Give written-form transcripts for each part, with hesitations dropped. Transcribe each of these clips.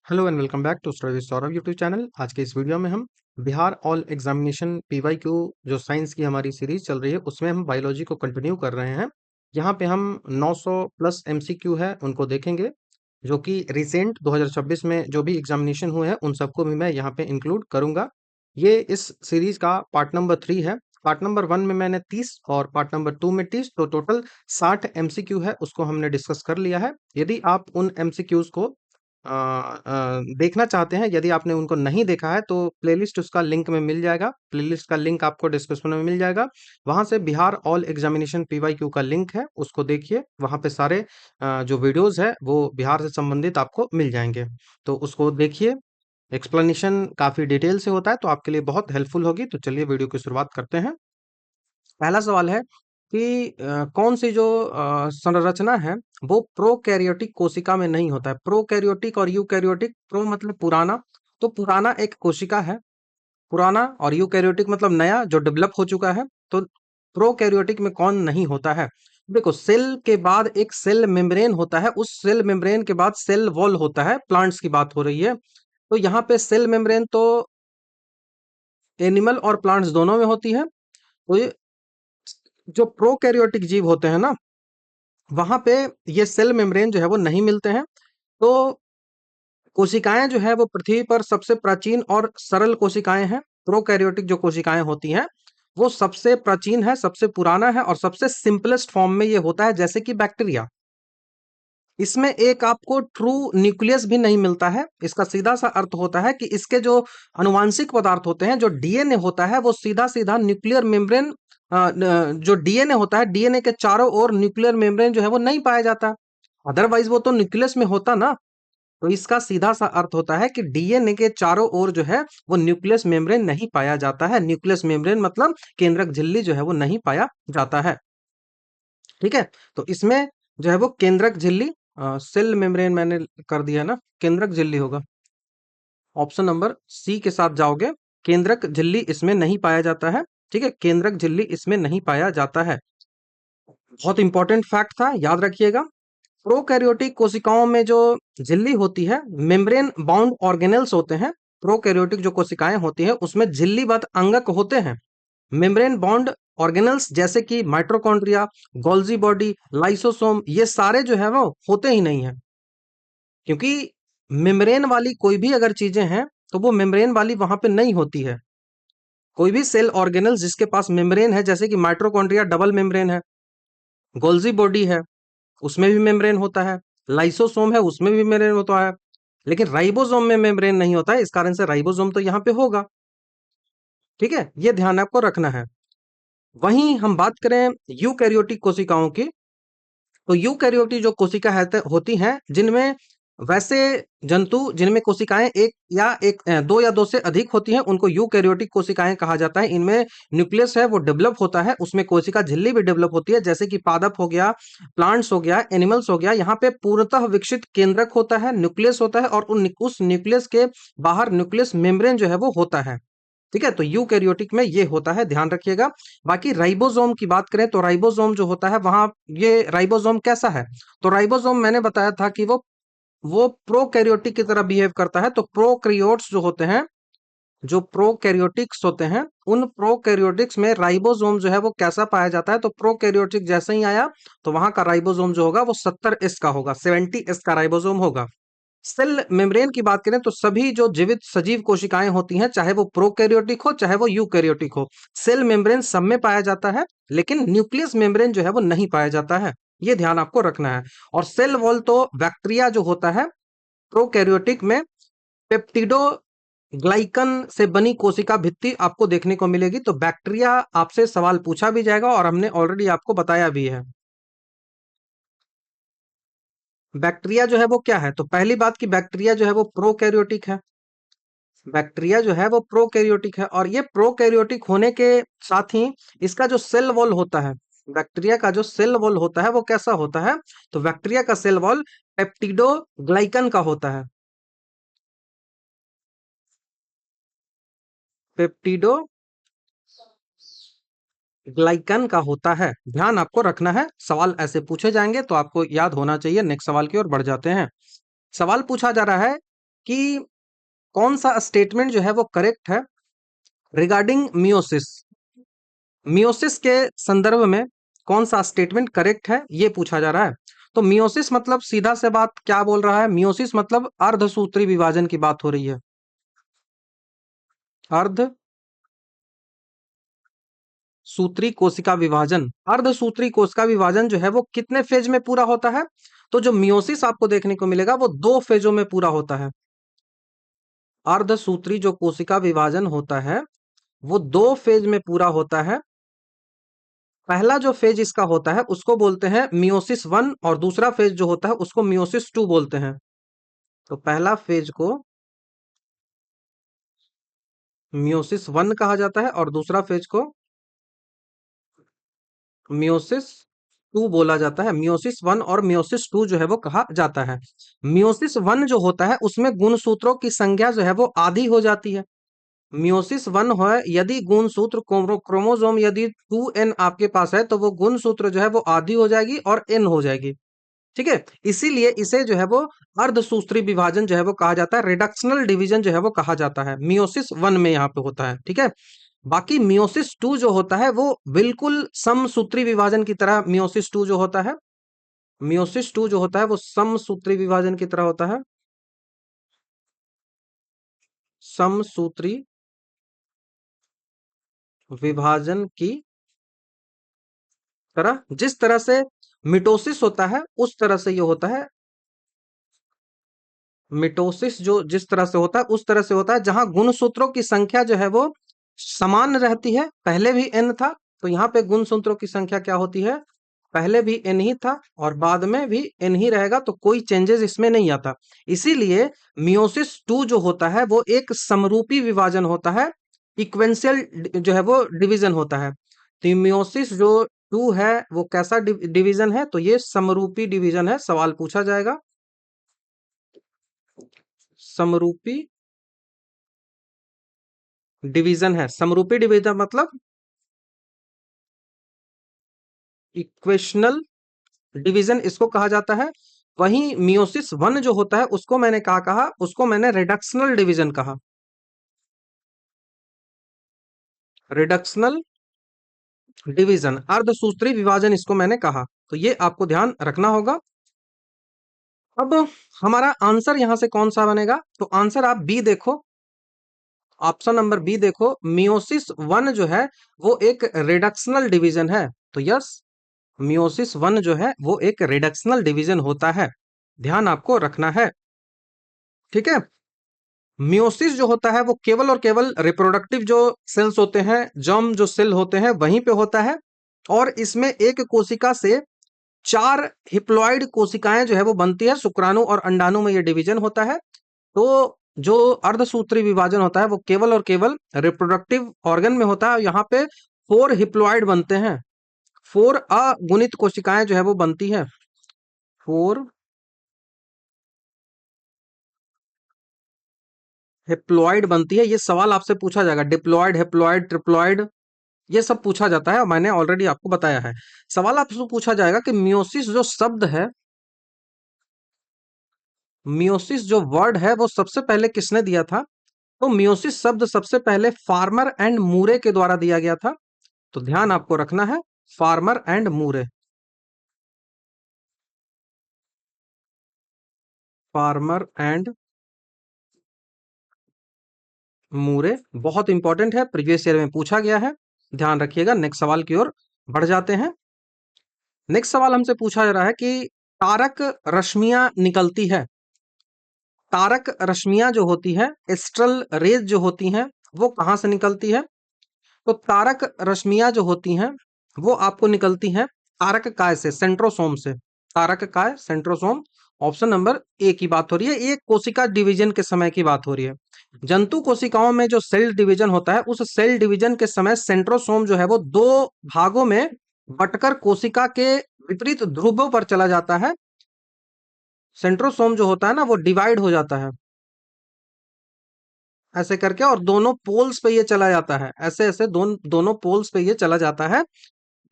Hello and welcome back to study Saurabh YouTube channel. आज के इस वीडियो में हम बिहार ऑल एग्जामिनेशन पीवाईक्यू जो साइंस की हमारी सीरीज चल रही है उसमें हम बायोलॉजी को कंटिन्यू कर रहे हैं। यहाँ पे हम 900 प्लस एमसीक्यू है उनको देखेंगे, जो कि रिसेंट 2026 में जो भी एग्जामिनेशन हुए हैं उन सबको भी मैं यहाँ पे इंक्लूड करूंगा। ये इस सीरीज का पार्ट नंबर 3 है। पार्ट नंबर 1 में मैंने 30 और पार्ट नंबर 2 में 30, तो टोटल 60 एमसीक्यू है, उसको हमने डिस्कस कर लिया है। यदि आप उन एमसीक्यूज को देखना चाहते हैं, यदि आपने उनको नहीं देखा है तो प्लेलिस्ट उसका लिंक में मिल जाएगा। प्लेलिस्ट का लिंक आपको डिस्क्रिप्शन में मिल जाएगा। वहां से बिहार ऑल एग्जामिनेशन पीवाईक्यू का लिंक है, उसको देखिए। वहां पे सारे जो वीडियोस है वो बिहार से संबंधित आपको मिल जाएंगे, तो उसको देखिए। एक्सप्लेनेशन काफी डिटेल से होता है, तो आपके लिए बहुत हेल्पफुल होगी। तो चलिए वीडियो की शुरुआत करते हैं। पहला सवाल है कि कौन सी जो संरचना है वो प्रोकैरियोटिक कोशिका में नहीं होता है। प्रोकैरियोटिक और यूकैरियोटिक, प्रो मतलब पुराना, तो पुराना एक कोशिका है पुराना, और यूकैरियोटिक मतलब नया जो डेवलप हो चुका है। तो प्रोकैरियोटिक में कौन नहीं होता है? देखो, सेल के बाद एक सेल मेम्ब्रेन होता है, उस सेल मेम्ब्रेन के बाद सेल वॉल होता है। प्लांट्स की बात हो रही है, तो यहाँ पे सेल मेम्ब्रेन तो एनिमल और प्लांट्स दोनों में होती है। तो ये जो प्रोकैरियोटिक जीव होते हैं ना, वहां पे ये सेल मेम्ब्रेन जो है वो नहीं मिलते हैं। तो कोशिकाएं जो है वो पृथ्वी पर सबसे प्राचीन और सरल कोशिकाएं हैं। प्रोकैरियोटिक जो कोशिकाएं होती हैं वो सबसे प्राचीन है, सबसे पुराना है और सबसे सिंपलेस्ट फॉर्म में ये होता है, जैसे कि बैक्टीरिया। इसमें एक आपको ट्रू न्यूक्लियस भी नहीं मिलता है। इसका सीधा सा अर्थ होता है कि इसके जो अनुवांशिक पदार्थ होते हैं, जो डीएनए होता है, वो सीधा सीधा न्यूक्लियर मेम्ब्रेन, जो डीएनए होता है, डीएनए के चारों ओर न्यूक्लियर मेम्ब्रेन जो है वो नहीं पाया जाता। अदरवाइज वो तो न्यूक्लियस में होता ना। तो इसका सीधा सा अर्थ होता है कि डीएनए के चारों ओर जो है वो न्यूक्लियस मेम्ब्रेन नहीं पाया जाता है। न्यूक्लियस मेम्ब्रेन मतलब केंद्रक झिल्ली जो है वो नहीं पाया जाता है। ठीक है, तो इसमें जो है वो केंद्रक झिल्ली, सेल मेम्ब्रेन मैंने कर दिया ना, केंद्रक झिल्ली होगा। ऑप्शन नंबर सी के साथ जाओगे। केंद्रक झिल्ली इसमें नहीं पाया जाता है। ठीक है, केंद्रक झिल्ली इसमें नहीं पाया जाता है। बहुत इंपॉर्टेंट फैक्ट था, याद रखिएगा। प्रोकैरियोटिक कोशिकाओं में जो झिल्ली होती है, मेम्ब्रेन बाउंड ऑर्गेनेल्स होते हैं। प्रोकैरियोटिक जो कोशिकाएं होती हैं उसमें झिल्लीबद्ध अंगक होते हैं। मेम्ब्रेन बॉन्ड ऑर्गेनल्स जैसे कि माइटोकॉन्ड्रिया, गोल्जी बॉडी, लाइसोसोम, ये सारे जो है वो होते ही नहीं है। क्योंकि मेम्ब्रेन वाली कोई भी अगर चीजें हैं तो वो मेम्ब्रेन वाली वहां पे नहीं होती है। कोई भी सेल ऑर्गेनल जिसके पास मेम्ब्रेन है, जैसे कि माइटोकॉन्ड्रिया डबल मेम्ब्रेन है, गोल्जी बॉडी है उसमें भी मेम्ब्रेन होता है, लाइसोसोम है उसमें भी मेम्ब्रेन होता है, लेकिन राइबोसोम में मेम्ब्रेन नहीं होता है। इस कारण से राइबोसोम तो यहाँ पे होगा। ठीक है, ये ध्यान आपको रखना है। वहीं हम बात करें यूकैरियोटिक कोशिकाओं की, तो यूकैरियोटिक जो कोशिका होती हैं, जिनमें वैसे जंतु जिनमें कोशिकाएं दो या दो से अधिक होती हैं, उनको यूकैरियोटिक कोशिकाएं कहा जाता है। इनमें न्यूक्लियस है वो डेवलप होता है, उसमें कोशिका झिल्ली भी डेवलप होती है, जैसे कि पादप हो गया, प्लांट्स हो गया, एनिमल्स हो गया। यहाँ पे पूर्णतः विकसित केंद्रक होता है, न्यूक्लियस होता है, और उस न्यूक्लियस के बाहर न्यूक्लियस मेम्ब्रेन जो है वो होता है। ठीक है, तो यूकैरियोटिक में ये होता है, ध्यान रखिएगा। बाकी राइबोसोम की बात करें तो राइबोसोम जो होता है वहां, ये राइबोसोम कैसा है? तो राइबोसोम मैंने बताया था कि वो प्रोकैरियोटिक की तरह बिहेव करता है। तो प्रोकैरियोट्स जो होते हैं, जो प्रोकैरियोटिक्स होते हैं, उन प्रोकैरियोटिक्स में राइबोसोम जो है वो कैसा पाया जाता है? तो प्रोकैरियोटिक जैसे ही आया तो वहां का राइबोसोम जो होगा वो 70S का होगा, 70S का राइबोसोम होगा। सेल मेम्ब्रेन की बात करें तो सभी जो जीवित सजीव कोशिकाएं होती हैं, चाहे वो प्रोकैरियोटिक हो चाहे वो यूकैरियोटिक हो, सेल मेम्ब्रेन सब में पाया जाता है, लेकिन न्यूक्लियस मेम्ब्रेन जो है वो नहीं पाया जाता है। ये ध्यान आपको रखना है। और सेल वॉल तो बैक्टीरिया जो होता है प्रोकैरियोटिक में, पेप्टिडो ग्लाइकन से बनी कोशिका भित्ति आपको देखने को मिलेगी। तो बैक्टीरिया आपसे सवाल पूछा भी जाएगा और हमने ऑलरेडी आपको बताया भी है। बैक्टीरिया जो है वो क्या है? तो पहली बात की बैक्टीरिया जो है वो प्रोकैरियोटिक है। बैक्टीरिया जो है वो प्रोकैरियोटिक है, और ये प्रोकैरियोटिक होने के साथ ही इसका जो सेल वॉल होता है, बैक्टीरिया का जो सेल वॉल होता है वो कैसा होता है? तो बैक्टीरिया का सेल वॉल पेप्टिडो ग्लाइकन का होता है। पेप्टिडो ग्लाइकन का होता है, ध्यान आपको रखना है। सवाल ऐसे पूछे जाएंगे तो आपको याद होना चाहिए। नेक्स्ट सवाल की ओर बढ़ जाते हैं। सवाल पूछा जा रहा है कि कौन सा स्टेटमेंट जो है वो करेक्ट है रिगार्डिंग मियोसिस। मियोसिस के संदर्भ में कौन सा स्टेटमेंट करेक्ट है ये पूछा जा रहा है। तो मियोसिस मतलब सीधा से बात क्या बोल रहा है, मियोसिस मतलब अर्धसूत्री विभाजन की बात हो रही है। अर्ध सूत्री कोशिका विभाजन, अर्धसूत्री कोशिका विभाजन जो है वो कितने फेज में पूरा होता है? तो जो मियोसिस आपको देखने को मिलेगा वो दो फेजों में पूरा होता है। अर्धसूत्री जो कोशिका विभाजन होता है वो दो फेज में पूरा होता है। पहला जो फेज इसका होता है उसको बोलते हैं मियोसिस वन, और दूसरा फेज जो होता है उसको मियोसिस टू बोलते हैं। तो पहला फेज को मियोसिस वन कहा जाता है और दूसरा फेज को मियोसिस टू बोला जाता है। मियोसिस वन और मियोसिस टू जो है वो कहा जाता है। मियोसिस वन जो होता है उसमें गुणसूत्रों की संख्या जो है वो आधी हो जाती है। मियोसिस वन है यदि गुणसूत्र क्रोमोसोम यदि 2n आपके पास है तो वो गुणसूत्र जो है वो आधी हो जाएगी और n हो जाएगी। ठीक है, इसीलिए इसे जो है वो अर्धसूत्री विभाजन जो है वो कहा जाता है, रिडक्शनल डिवीजन जो है वो कहा जाता है, मियोसिस वन में यहाँ पे होता है। ठीक है, बाकी मियोसिस टू जो होता है वो बिल्कुल समसूत्री विभाजन की तरह मियोसिस टू जो होता है, मियोसिस टू जो होता है वो समसूत्री विभाजन की तरह होता है। समसूत्री विभाजन की तरह, जिस तरह से मिटोसिस होता है उस तरह से ये होता है। मिटोसिस जो जिस तरह से होता है उस तरह से होता है, जहां गुणसूत्रों की संख्या जो है वो समान रहती है। पहले भी n था तो यहाँ पे गुणसूत्रों की संख्या क्या होती है, पहले भी n ही था और बाद में भी n ही रहेगा, तो कोई चेंजेस इसमें नहीं आता। इसीलिए मियोसिस टू जो होता है वो एक समरूपी विभाजन होता है, इक्वेंशियल जो है वो डिवीजन होता है। तो मियोसिस जो टू है वो कैसा डिवीजन है, तो ये समरूपी डिवीजन है। सवाल पूछा जाएगा समरूपी डिवीजन है। समरूपी डिवीजन मतलब इक्वेशनल डिवीजन इसको कहा जाता है। वहीं मियोसिस वन जो होता है उसको मैंने कहा उसको मैंने रिडक्शनल डिवीजन कहा, रिडक्शनल डिवीजन अर्धसूत्री विभाजन इसको मैंने कहा। तो ये आपको ध्यान रखना होगा। अब हमारा आंसर यहां से कौन सा बनेगा, तो आंसर आप बी देखो, ऑप्शन नंबर बी देखो, मियोसिस वन जो है वो एक रिडक्शनल डिवीजन है। तो यस, मियोसिस वन जो है वो एक रिडक्शनल डिवीजन होता है, ध्यान आपको रखना है। ठीक है, मियोसिस जो होता है वो केवल और केवल रिप्रोडक्टिव जो सेल्स होते हैं, जर्म जो सेल होते हैं वहीं पे होता है, और इसमें एक कोशिका से चार हिप्लॉइड कोशिकाएं जो है वो बनती है। शुक्राणु और अंडाणु में ये डिवीजन होता है। तो जो अर्धसूत्री विभाजन होता है वो केवल और केवल रिप्रोडक्टिव ऑर्गन में होता है। यहाँ पे फोर हिप्लॉइड बनते हैं, फोर अगुणित कोशिकाएं जो है वो बनती है, फोर हेप्लॉइड बनती है। ये सवाल आपसे पूछा जाएगा, डिप्लॉइड, हेप्लॉइड, ट्रिप्लॉइड, ये सब पूछा जाता है, मैंने ऑलरेडी आपको बताया है। सवाल आपसे पूछा जाएगा कि मियोसिस जो शब्द है, मियोसिस जो वर्ड है वो सबसे पहले किसने दिया था? तो मियोसिस शब्द सबसे पहले फार्मर एंड मूरे के द्वारा दिया गया था। तो ध्यान आपको रखना है, Farmer and Moore, Farmer and Moore बहुत इंपॉर्टेंट है, प्रीवियस ईयर में पूछा गया है, ध्यान रखिएगा। नेक्स्ट सवाल की ओर बढ़ जाते हैं। नेक्स्ट सवाल हमसे पूछा जा रहा है कि तारक रश्मियां निकलती है, तारक रश्मियां जो होती है, एस्ट्रल रेज जो होती हैं, वो कहाँ से निकलती है? तो तारक रश्मियां जो होती हैं वो आपको निकलती हैं तारक काय से, सेंट्रोसोम से। तारक काय, सेंट्रोसोम, ऑप्शन नंबर ए की बात हो रही है। ये कोशिका डिवीजन के समय की बात हो रही है। जंतु कोशिकाओं में जो सेल डिवीजन होता है उस सेल डिवीजन के समय सेंट्रोसोम जो है वो दो भागों में बटकर कोशिका के विपरीत ध्रुवों पर चला जाता है। सेंट्रोसोम जो होता है ना वो डिवाइड हो जाता है ऐसे करके, और दोनों पोल्स पे ये चला जाता है, ऐसे ऐसे दोनों पोल्स पे ये चला जाता है।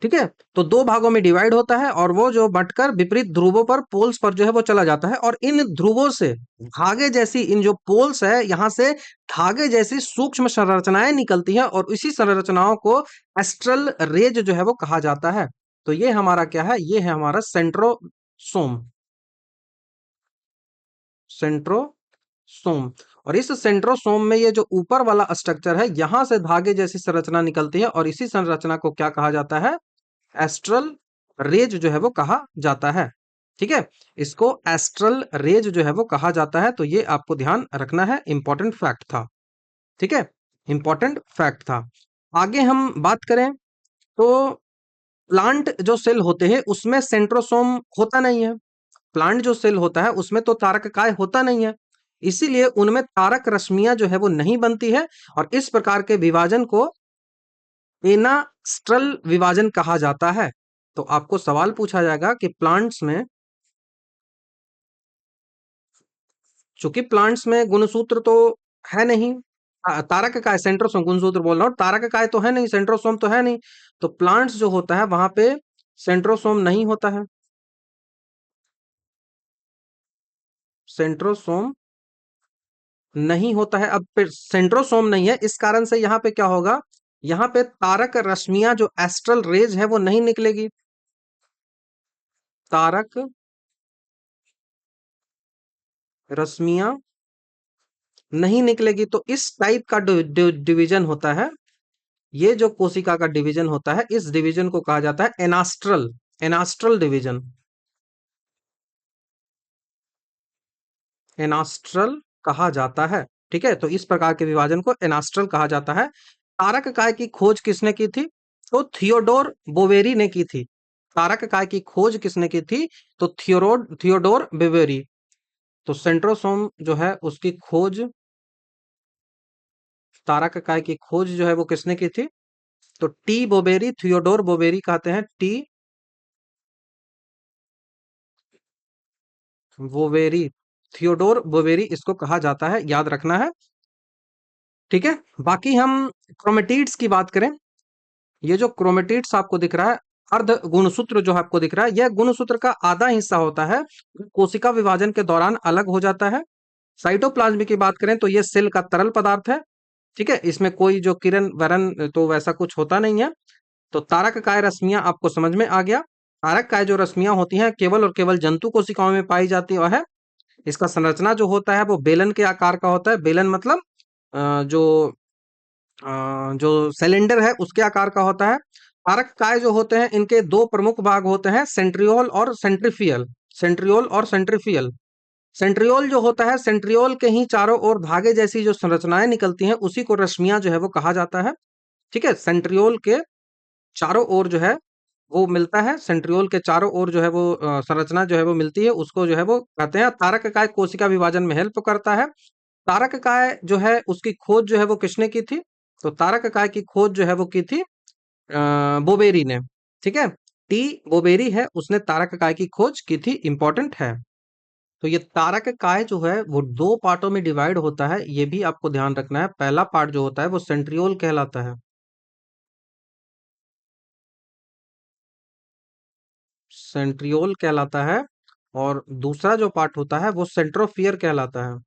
ठीक है, तो दो भागों में डिवाइड होता है और वो जो बंटकर विपरीत ध्रुवों पर पोल्स पर जो है वो चला जाता है, और इन ध्रुवों से धागे जैसी इन जो पोल्स है यहाँ से धागे जैसी सूक्ष्म संरचनाएं निकलती हैं, और इसी संरचनाओं को एस्ट्रल रेज जो है वो कहा जाता है। तो ये हमारा क्या है, ये है हमारा सेंट्रोसोम। सेंट्रोसोम। और इस सेंट्रोसोम में ये जो ऊपर वाला स्ट्रक्चर है, यहां से धागे जैसी संरचना निकलती है, और इसी संरचना को क्या कहा जाता है, एस्ट्रल रेज जो है वो कहा जाता है। ठीक है, इसको एस्ट्रल रेज जो है वो कहा जाता है। तो ये आपको ध्यान रखना है, इंपॉर्टेंट फैक्ट था। ठीक है, इंपॉर्टेंट फैक्ट था। आगे हम बात करें तो प्लांट जो सेल होते हैं उसमें सेंट्रोसोम होता नहीं है। प्लांट जो सेल होता है उसमें तो तारक काय होता नहीं है, इसीलिए उनमें तारक रश्मियां जो है वो नहीं बनती है, और इस प्रकार के विभाजन को एनास्ट्रल विभाजन कहा जाता है। तो आपको सवाल पूछा जाएगा कि प्लांट्स में, चूंकि प्लांट्स में गुणसूत्र तो है नहीं, तारक काय सेंट्रोसोम, गुणसूत्र बोल रहा हूँ, तारक काय तो है नहीं, सेंट्रोसोम तो है नहीं, तो प्लांट्स जो होता है वहां पे सेंट्रोसोम नहीं होता है। सेंट्रोसोम नहीं होता है। अब फिर सेंट्रोसोम नहीं है, इस कारण से यहाँ पे क्या होगा, यहाँ पे तारक रश्मियां जो एस्ट्रल रेज है वो नहीं निकलेगी। तारक रश्मियां नहीं निकलेगी, तो इस टाइप का डिवीजन होता है। ये जो कोशिका का डिवीजन होता है, इस डिवीजन को कहा जाता है एनास्ट्रल, एनास्ट्रल डिवीजन। एनास्ट्रल कहा जाता है। ठीक है, तो इस प्रकार के विभाजन को एनास्ट्रल कहा जाता है। तारक काय की खोज किसने की थी, तो थियोडोर बोवेरी ने की थी। तारक काय की खोज किसने की थी, तो थियोडोर बोवेरी। तो सेंट्रोसोम जो है उसकी खोज, तारक काय की खोज जो है वो किसने की थी, तो टी बोबेरी, थियोडोर बोबेरी कहते हैं, टी बोवेरी, थियोडोर बोवेरी इसको कहा जाता है, याद रखना है। ठीक है, बाकी हम क्रोमेटिड्स की बात करें। ये जो क्रोमेटिड्स आपको दिख रहा है, अर्ध गुणसूत्र जो आपको दिख रहा है, यह गुणसूत्र का आधा हिस्सा होता है, कोशिका विभाजन के दौरान अलग हो जाता है। साइटोप्लाज्म की बात करें तो यह सेल का तरल पदार्थ है। ठीक है, इसमें कोई जो किरण वरण तो वैसा कुछ होता नहीं है। तो तारक काय रश्मियां आपको समझ में आ गया। तारक काय जो रश्मियां होती हैं केवल और केवल जंतु कोशिकाओं में पाई जाती है। इसका संरचना जो होता है वो बेलन के आकार का होता है। बेलन मतलब जो जो सिलेंडर है उसके आकार का होता है। तारक काय जो होते हैं इनके दो प्रमुख भाग होते हैं, सेंट्रियोल और सेंट्रीफियल। सेंट्रियोल और सेंट्रीफियल। सेंट्रियोल जो होता है, सेंट्रियोल के ही चारों ओर धागे जैसी जो संरचनाएं निकलती हैं उसी को रश्मियां जो है वो कहा जाता है। ठीक है, सेंट्रियोल के चारों ओर जो है वो मिलता है, सेंट्रियोल के चारों ओर जो है वो संरचना जो है वो मिलती है, उसको जो है वो कहते हैं। तारक काय कोशिका विभाजन में हेल्प करता है। तारक काय जो है उसकी खोज जो है वो किसने की थी, तो तारक काय की खोज जो है वो की थी बोबेरी ने। ठीक है, टी बोबेरी है, उसने तारक काय की खोज की थी, इंपॉर्टेंट है। तो ये तारक काय जो है वो दो पार्टों में डिवाइड होता है, ये भी आपको ध्यान रखना है। पहला पार्ट जो होता है वो सेंट्रियोल कहलाता है, सेंट्रियोल कहलाता है, और दूसरा जो पार्ट होता है वो सेंट्रोफियर कहलाता है,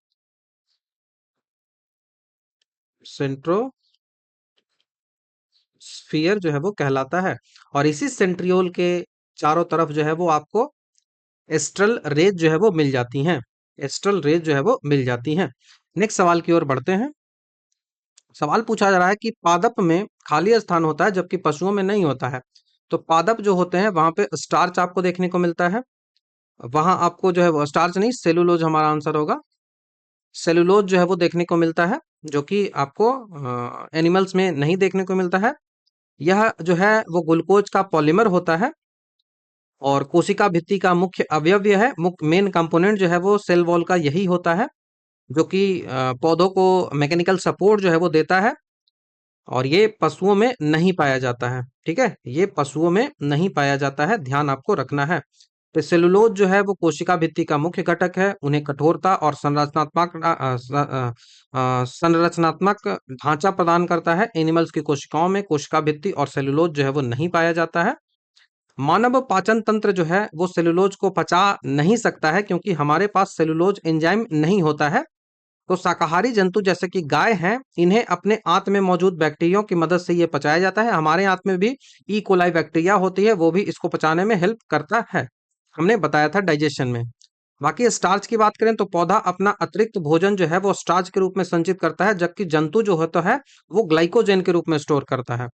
सेंट्रोस्फियर जो है वो कहलाता है। और इसी सेंट्रियोल के चारों तरफ जो है वो आपको एस्ट्रल रेज जो है वो मिल जाती हैं, एस्ट्रल रेज जो है वो मिल जाती हैं। नेक्स्ट सवाल की ओर बढ़ते हैं। सवाल पूछा जा रहा है कि पादप में खाली स्थान होता है जबकि पशुओं में नहीं होता है। तो पादप जो होते हैं वहां पे स्टार्च आपको देखने को मिलता है, वहां आपको जो है वो स्टार्च नहीं, सेलुलोज हमारा आंसर होगा। सेलुलोज जो है वो देखने को मिलता है, जो कि आपको एनिमल्स में नहीं देखने को मिलता है। यह जो है वो ग्लूकोज का पॉलीमर होता है, और कोशिका भित्ति का मुख्य अवयव है, मुख्य मेन कंपोनेंट जो है वो सेल वॉल का यही होता है, जो कि पौधों को मैकेनिकल सपोर्ट जो है वो देता है। और ये पशुओं में नहीं पाया जाता है। ठीक है, ये पशुओं में नहीं पाया जाता है, ध्यान आपको रखना है। तो सेलुलोज जो है वो कोशिका भित्ति का मुख्य घटक है, उन्हें कठोरता और संरचनात्मक ढांचा प्रदान करता है। एनिमल्स की कोशिकाओं में कोशिका भित्ति और सेलुलोज जो है वो नहीं पाया जाता है। मानव पाचन तंत्र जो है वो सेलुलोज को पचा नहीं सकता है, क्योंकि हमारे पास सेलुलोज एंजाइम नहीं होता है। तो शाकाहारी जंतु जैसे कि गाय हैं, इन्हें अपने आंत में मौजूद बैक्टीरिया की मदद से ये पचाया जाता है। हमारे आंत में भी ई कोलाई बैक्टीरिया होती है, वो भी इसको पचाने में हेल्प करता है। हमने बताया था डाइजेशन में। बाकी स्टार्च की बात करें तो पौधा अपना अतिरिक्त भोजन जो है वो स्टार्च के रूप में संचित करता है, जबकि जंतु जो होता है वो ग्लाइकोजन के रूप में स्टोर करता है।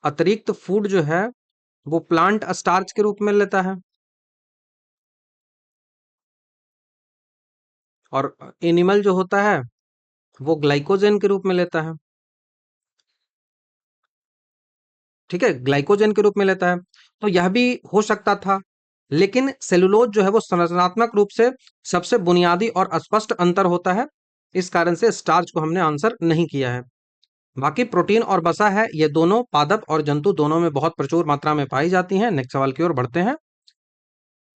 अतिरिक्त फूड जो है वो प्लांट स्टार्च के रूप में लेता है, और एनिमल जो होता है वो ग्लाइकोजन के रूप में लेता है। ठीक है, ग्लाइकोजन के रूप में लेता है। तो यह भी हो सकता था, लेकिन सेलुलोज जो है वो संरचनात्मक रूप से सबसे बुनियादी और स्पष्ट अंतर होता है। इस कारण से स्टार्च को हमने आंसर नहीं किया है। बाकी प्रोटीन और वसा है, ये दोनों पादप और जंतु दोनों में बहुत प्रचुर मात्रा में पाई जाती हैं। नेक्स्ट सवाल की ओर बढ़ते हैं।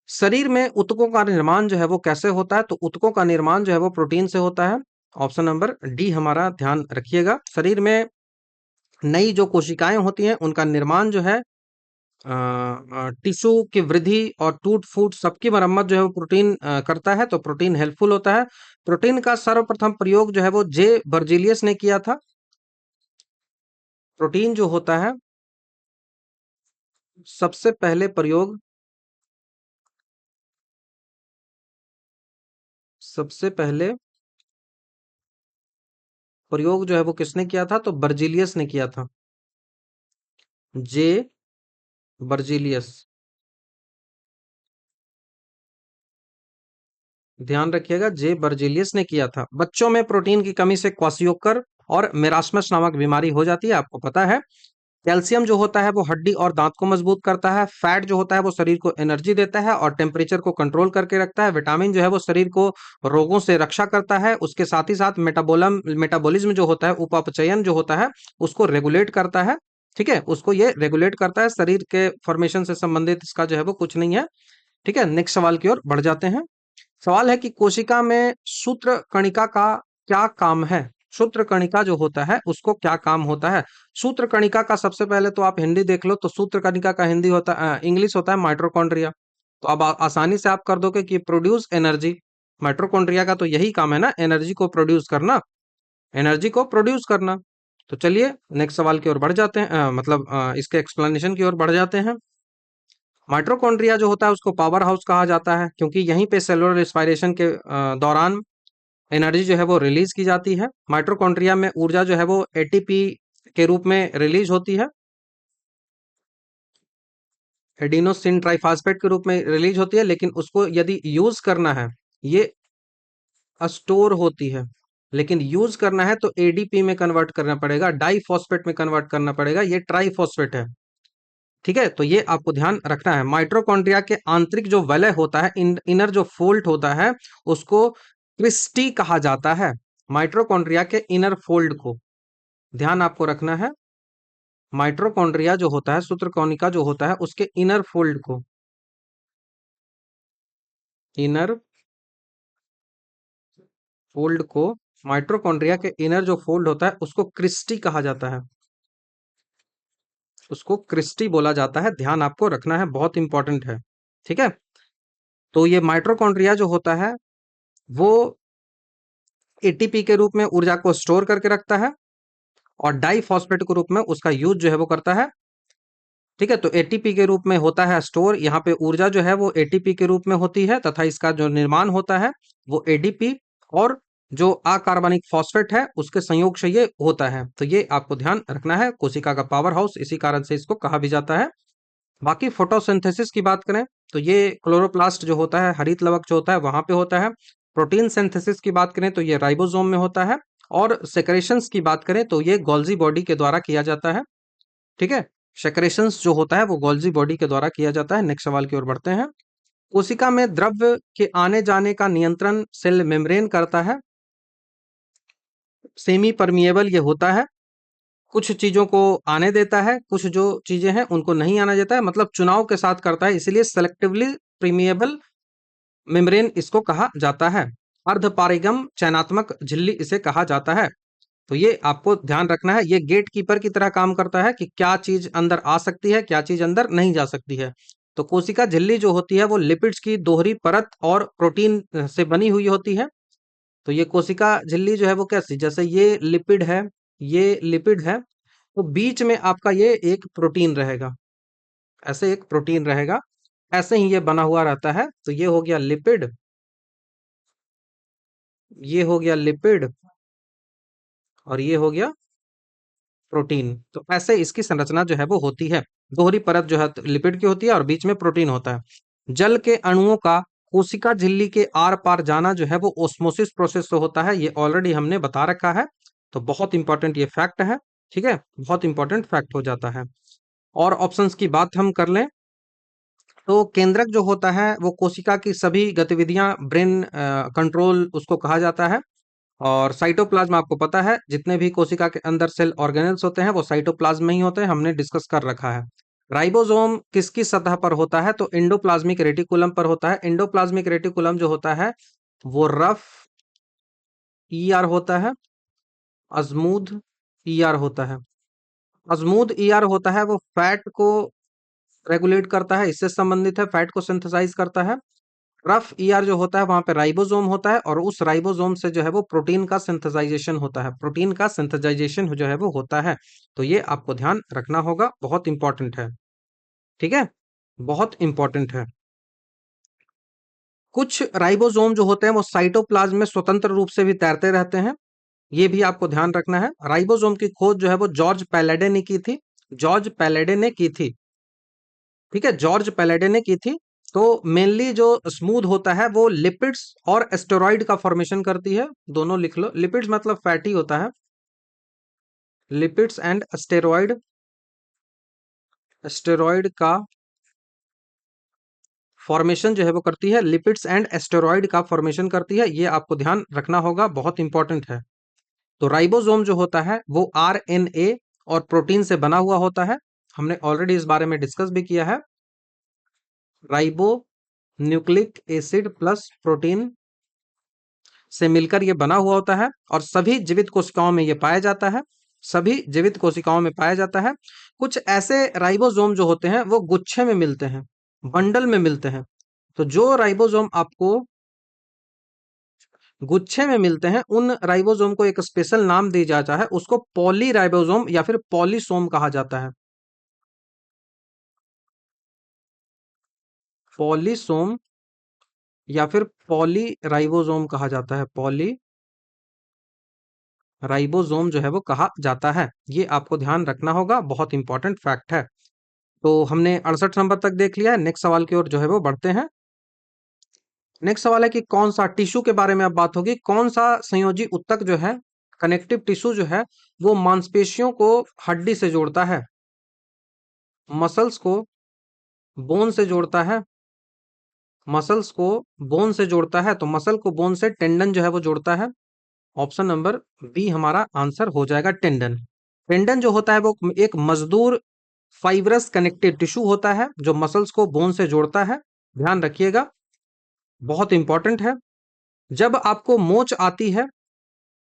शरीर में ऊतकों का निर्माण जो है वो कैसे होता है? तो ऊतकों का निर्माण जो है वो प्रोटीन से होता है। ऑप्शन नंबर डी हमारा ध्यान रखिएगा। शरीर में नई जो कोशिकाएं होती हैं उनका निर्माण जो है, टिश्यू की वृद्धि और टूट फूट सबकी मरम्मत जो है वो प्रोटीन करता है, तो प्रोटीन हेल्पफुल होता है। प्रोटीन का सर्वप्रथम प्रयोग जो है वो जे बर्जीलियस ने किया था। प्रोटीन जो होता है सबसे पहले प्रयोग जो है वो किसने किया था? तो बर्जीलियस ने किया था। जे बर्जीलियस, ध्यान रखिएगा, जे बर्जीलियस ने किया था। बच्चों में प्रोटीन की कमी से क्वाशियोकर और मेरास्मस नामक बीमारी हो जाती है, आपको पता है। कैल्शियम जो होता है वो हड्डी और दांत को मजबूत करता है। फैट जो होता है वो शरीर को एनर्जी देता है और टेम्परेचर को कंट्रोल करके रखता है। विटामिन जो है वो शरीर को रोगों से रक्षा करता है। उसके साथ ही साथ मेटाबॉलिज्म जो होता है, उपापचयन जो होता है, उसको रेगुलेट करता है। ठीक है, उसको ये रेगुलेट करता है। शरीर के फॉर्मेशन से संबंधित इसका जो है वो कुछ नहीं है। ठीक है, नेक्स्ट सवाल की ओर बढ़ जाते हैं। सवाल है कि कोशिका में सूत्र कणिका का क्या काम है? सूत्र कणिका जो होता है उसको क्या काम होता है? सूत्र कणिका का सबसे पहले तो आप हिंदी देख लो, तो सूत्र कणिका का हिंदी होता है, इंग्लिश होता है माइटोकॉन्ड्रिया। तो अब आसानी से आप कर दोगे कि प्रोड्यूस एनर्जी। माइटोकॉन्ड्रिया का तो यही काम है ना, एनर्जी को प्रोड्यूस करना, एनर्जी को प्रोड्यूस करना। तो चलिए नेक्स्ट सवाल की ओर बढ़ जाते हैं, इसके एक्सप्लेनेशन की ओर बढ़ जाते हैं। माइटोकॉन्ड्रिया जो होता है उसको पावर हाउस कहा जाता है, क्योंकि यहीं पे सेलुलर रिस्पायरेशन के दौरान एनर्जी जो है वो रिलीज की जाती है। माइटोकॉन्ड्रिया में ऊर्जा जो है वो एटीपी के रूप में रिलीज होती है, एडिनोसिन ट्राइफॉस्फेट के रूप में रिलीज होती है, लेकिन उसको यदि यूज करना है, ये स्टोर होती है, लेकिन यूज करना है तो एडीपी में कन्वर्ट करना पड़ेगा, डाइफॉस्फेट में कन्वर्ट करना पड़ेगा, ये ट्राइफॉस्फेट है। ठीक है, तो ये आपको ध्यान रखना है। माइटोकॉन्ड्रिया के आंतरिक जो वलय होता है, इनर जो फोल्ड होता है, उसको क्रिस्टी कहा जाता है। माइटोकॉन्ड्रिया के इनर फोल्ड को ध्यान आपको रखना है। माइटोकॉन्ड्रिया जो होता है, सूत्रकोणिका जो होता है, उसके इनर फोल्ड को, इनर फोल्ड को, माइटोकॉन्ड्रिया के इनर जो फोल्ड होता है उसको क्रिस्टी कहा जाता है, उसको क्रिस्टी बोला जाता है। ध्यान आपको रखना है, बहुत इंपॉर्टेंट है। ठीक है, तो ये माइटोकॉन्ड्रिया जो होता है वो एटीपी के रूप में ऊर्जा को स्टोर करके रखता है, और डाइफॉस्फेट के रूप में उसका यूज जो है वो करता है। ठीक है, तो एटीपी के रूप में होता है स्टोर, यहाँ पे ऊर्जा जो है वो एटीपी के रूप में होती है, तथा इसका जो निर्माण होता है वो एडीपी और जो अकार्बनिक फॉस्फेट है उसके संयोग से ये होता है। तो ये आपको ध्यान रखना है, कोशिका का पावर हाउस इसी कारण से इसको कहा भी जाता है। बाकी फोटोसिंथेसिस की बात करें तो ये क्लोरोप्लास्ट जो होता है, हरित लवक जो होता है, वहां पे होता है। प्रोटीन सिंथेसिस की बात करें तो ये राइबोसोम में होता है, और सेक्रेशंस की बात करें तो ये गोल्जी बॉडी के द्वारा किया जाता है। ठीक है, सेक्रेशंस जो होता है वो गोल्जी बॉडी के द्वारा किया जाता है। नेक्स्ट सवाल की ओर बढ़ते हैं। कोशिका में द्रव्य के आने जाने का नियंत्रण सेल मेम्ब्रेन करता है। सेमी परमिएबल ये होता है, कुछ चीजों को आने देता है, कुछ जो चीजें हैं उनको नहीं आना देता है, मतलब चुनाव के साथ करता है, इसलिए सेलेक्टिवली प्रीमिएबल मेम्ब्रेन इसको कहा जाता है। अर्धपारगम चयनात्मक झिल्ली इसे कहा जाता है। तो ये आपको ध्यान रखना है, ये गेट कीपर की तरह काम करता है कि क्या चीज अंदर आ सकती है, क्या चीज अंदर नहीं जा सकती है। तो कोशिका झिल्ली जो होती है वो लिपिड्स की दोहरी परत और प्रोटीन से बनी हुई होती है। तो ये कोशिका झिल्ली जो है वो कैसी, जैसे ये लिपिड है, ये लिपिड है, तो बीच में आपका ये एक प्रोटीन रहेगा, ऐसे एक प्रोटीन रहेगा, ऐसे ही ये बना हुआ रहता है। तो ये हो गया लिपिड, ये हो गया लिपिड, और ये हो गया प्रोटीन। तो ऐसे इसकी संरचना जो है वो होती है। दोहरी परत जो है तो लिपिड की होती है और बीच में प्रोटीन होता है। जल के अणुओं का कोशिका झिल्ली के आर पार जाना जो है वो ओस्मोसिस प्रोसेस से होता है, ये ऑलरेडी हमने बता रखा है। तो बहुत इंपॉर्टेंट ये फैक्ट है, ठीक है, बहुत इंपॉर्टेंट फैक्ट हो जाता है। और ऑप्शंस की बात हम कर लें तो केंद्रक जो होता है वो कोशिका की सभी गतिविधियां, ब्रेन कंट्रोल उसको कहा जाता है। और साइटोप्लाज्म आपको पता है, जितने भी कोशिका के अंदर सेल ऑर्गेनेल्स होते हैं वो साइटोप्लाज्म में ही होते हैं, हमने डिस्कस कर रखा है। राइबोसोम किसकी सतह पर होता है, तो एंडोप्लाज्मिक रेटिकुलम पर होता है। एंडोप्लाज्मिक रेटिकुलम जो होता है वो रफ ईआर होता है, अजमूद ईआर होता है। अजमूद ईआर होता है वो फैट को रेगुलेट करता है, इससे संबंधित है, फैट को सिंथेसाइज करता है। रफ ईआर जो होता है वहां पे राइबोसोम होता है, और उस राइबोसोम से जो है वो प्रोटीन का सिंथेसाइजेशन होता है, प्रोटीन का सिंथेसाइजेशन जो है वो होता है। तो ये आपको ध्यान रखना होगा, बहुत इंपॉर्टेंट है, ठीक है, बहुत इंपॉर्टेंट है। कुछ राइबोसोम जो होते हैं वो साइटोप्लाज्म में स्वतंत्र रूप से भी तैरते रहते हैं, ये भी आपको ध्यान रखना है। राइबोसोम की खोज जो है वो जॉर्ज पैलेडे ने की थी, जॉर्ज पैलेडे ने की थी, ठीक है, जॉर्ज पैलेडे ने की थी। तो मेनली जो स्मूथ होता है वो लिपिड्स और एस्टेरॉइड का फॉर्मेशन करती है, दोनों लिख लो। लिपिड्स मतलब फैटी होता है, लिपिड्स एंड एस्टेरॉइड, एस्टेरॉइड का फॉर्मेशन जो है वो करती है, लिपिड्स एंड एस्टेरॉइड का फॉर्मेशन करती है, ये आपको ध्यान रखना होगा, बहुत इंपॉर्टेंट है। तो राइबोसोम जो होता है वो आरएनए और प्रोटीन से बना हुआ होता है, हमने ऑलरेडी इस बारे में डिस्कस भी किया है। Ribo nucleic acid plus protein से मिलकर ये बना हुआ होता है, और सभी जीवित कोशिकाओं में ये पाया जाता है, सभी जीवित कोशिकाओं में पाया जाता है। कुछ ऐसे राइबोसोम जो होते हैं वो गुच्छे में मिलते हैं, बंडल में मिलते हैं। तो जो राइबोसोम आपको गुच्छे में मिलते हैं उन राइबोसोम को एक स्पेशल नाम दिया जाता है, उसको पॉली राइबोसोम या फिर पॉलीसोम कहा जाता है। पॉलीसोम या फिर पॉली राइबोसोम कहा जाता है, पॉली राइबोसोम जो है वो कहा जाता है, ये आपको ध्यान रखना होगा, बहुत इंपॉर्टेंट फैक्ट है। तो हमने 68 नंबर तक देख लिया है, नेक्स्ट सवाल की ओर जो है वो बढ़ते हैं। नेक्स्ट सवाल है कि कौन सा टिश्यू के बारे में अब बात होगी, कौन सा संयोजी ऊतक जो है, कनेक्टिव टिश्यू जो है वो मांसपेशियों को हड्डी से जोड़ता है, मसल्स को बोन से जोड़ता है, मसल्स को बोन से जोड़ता है, तो मसल को बोन से टेंडन जो है वो जोड़ता है। ऑप्शन नंबर बी हमारा आंसर हो जाएगा, टेंडन। टेंडन जो होता है वो एक मजदूर फाइब्रस कनेक्टिव टिश्यू होता है जो मसल्स को बोन से जोड़ता है, ध्यान रखिएगा, बहुत इंपॉर्टेंट है। जब आपको मोच आती है,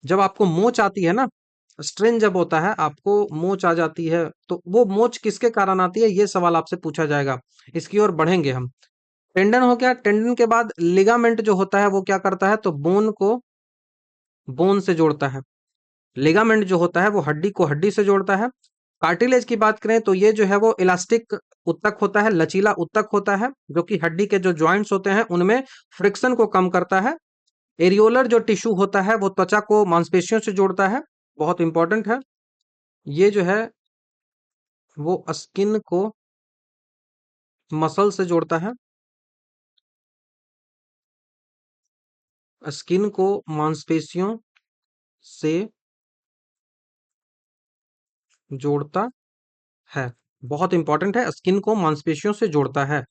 जब आपको मोच आती है ना, स्ट्रेन जब होता है, आपको मोच आ जाती है, तो वो मोच किसके कारण आती है, ये सवाल आपसे पूछा जाएगा, इसकी ओर बढ़ेंगे हम। टेंडन हो गया, टेंडन के बाद लिगामेंट जो होता है वो क्या करता है, तो बोन को बोन से जोड़ता है। लिगामेंट जो होता है वो हड्डी को हड्डी से जोड़ता है। कार्टिलेज की बात करें तो ये जो है वो इलास्टिक उत्तक होता है, लचीला उत्तक होता है, जो कि हड्डी के जो जॉइंट्स होते हैं उनमें फ्रिक्शन को कम करता है। एरियोलर जो टिश्यू होता है वो त्वचा को मांसपेशियों से जोड़ता है, बहुत इंपॉर्टेंट है। ये जो है वो स्किन को मसल से जोड़ता है, स्किन को मांसपेशियों से जोड़ता है, बहुत इंपॉर्टेंट है, स्किन को मांसपेशियों से जोड़ता है,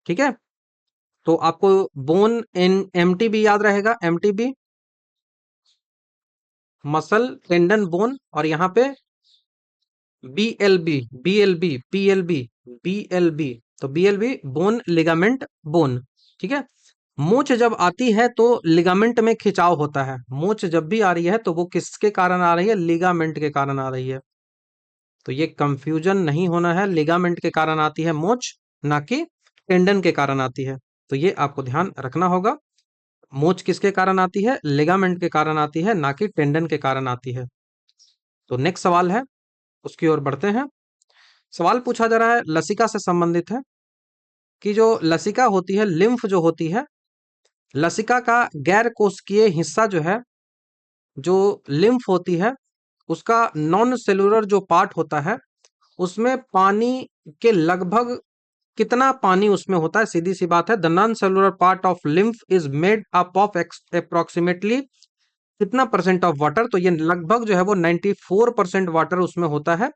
ठीक है। तो आपको बोन इन एमटीबी याद रहेगा, एमटीबी मसल टेंडन बोन, और यहाँ पे बीएलबी, बीएलबी, पीएलबी, बीएलबी, तो बीएलबी बोन लिगामेंट बोन, ठीक है। मोच जब आती है तो लिगामेंट में खिंचाव होता है। मोच जब भी आ रही है तो वो किसके कारण आ रही है? लिगामेंट के कारण आ रही है। तो ये कंफ्यूजन नहीं होना है, लिगामेंट के कारण आती है मोच, ना कि टेंडन के कारण आती है। तो ये आपको ध्यान रखना होगा। मोच किसके कारण आती है? लिगामेंट के कारण आती है, ना कि टेंडन के कारण आती है। तो नेक्स्ट सवाल है, उसकी ओर बढ़ते हैं। सवाल पूछा जा रहा है, लसिका से संबंधित है कि जो लसिका होती है, लिम्फ जो होती है, लसिका का गैर कोशिकीय हिस्सा जो है, जो लिम्फ होती है, उसका नॉन सेलुलर जो पार्ट होता है, उसमें पानी के लगभग कितना पानी उसमें होता है? सीधी सी बात है, the non cellular part of lymph is made up of approximately कितना परसेंट ऑफ वाटर? तो ये लगभग जो है वो 94% वाटर उसमें होता है।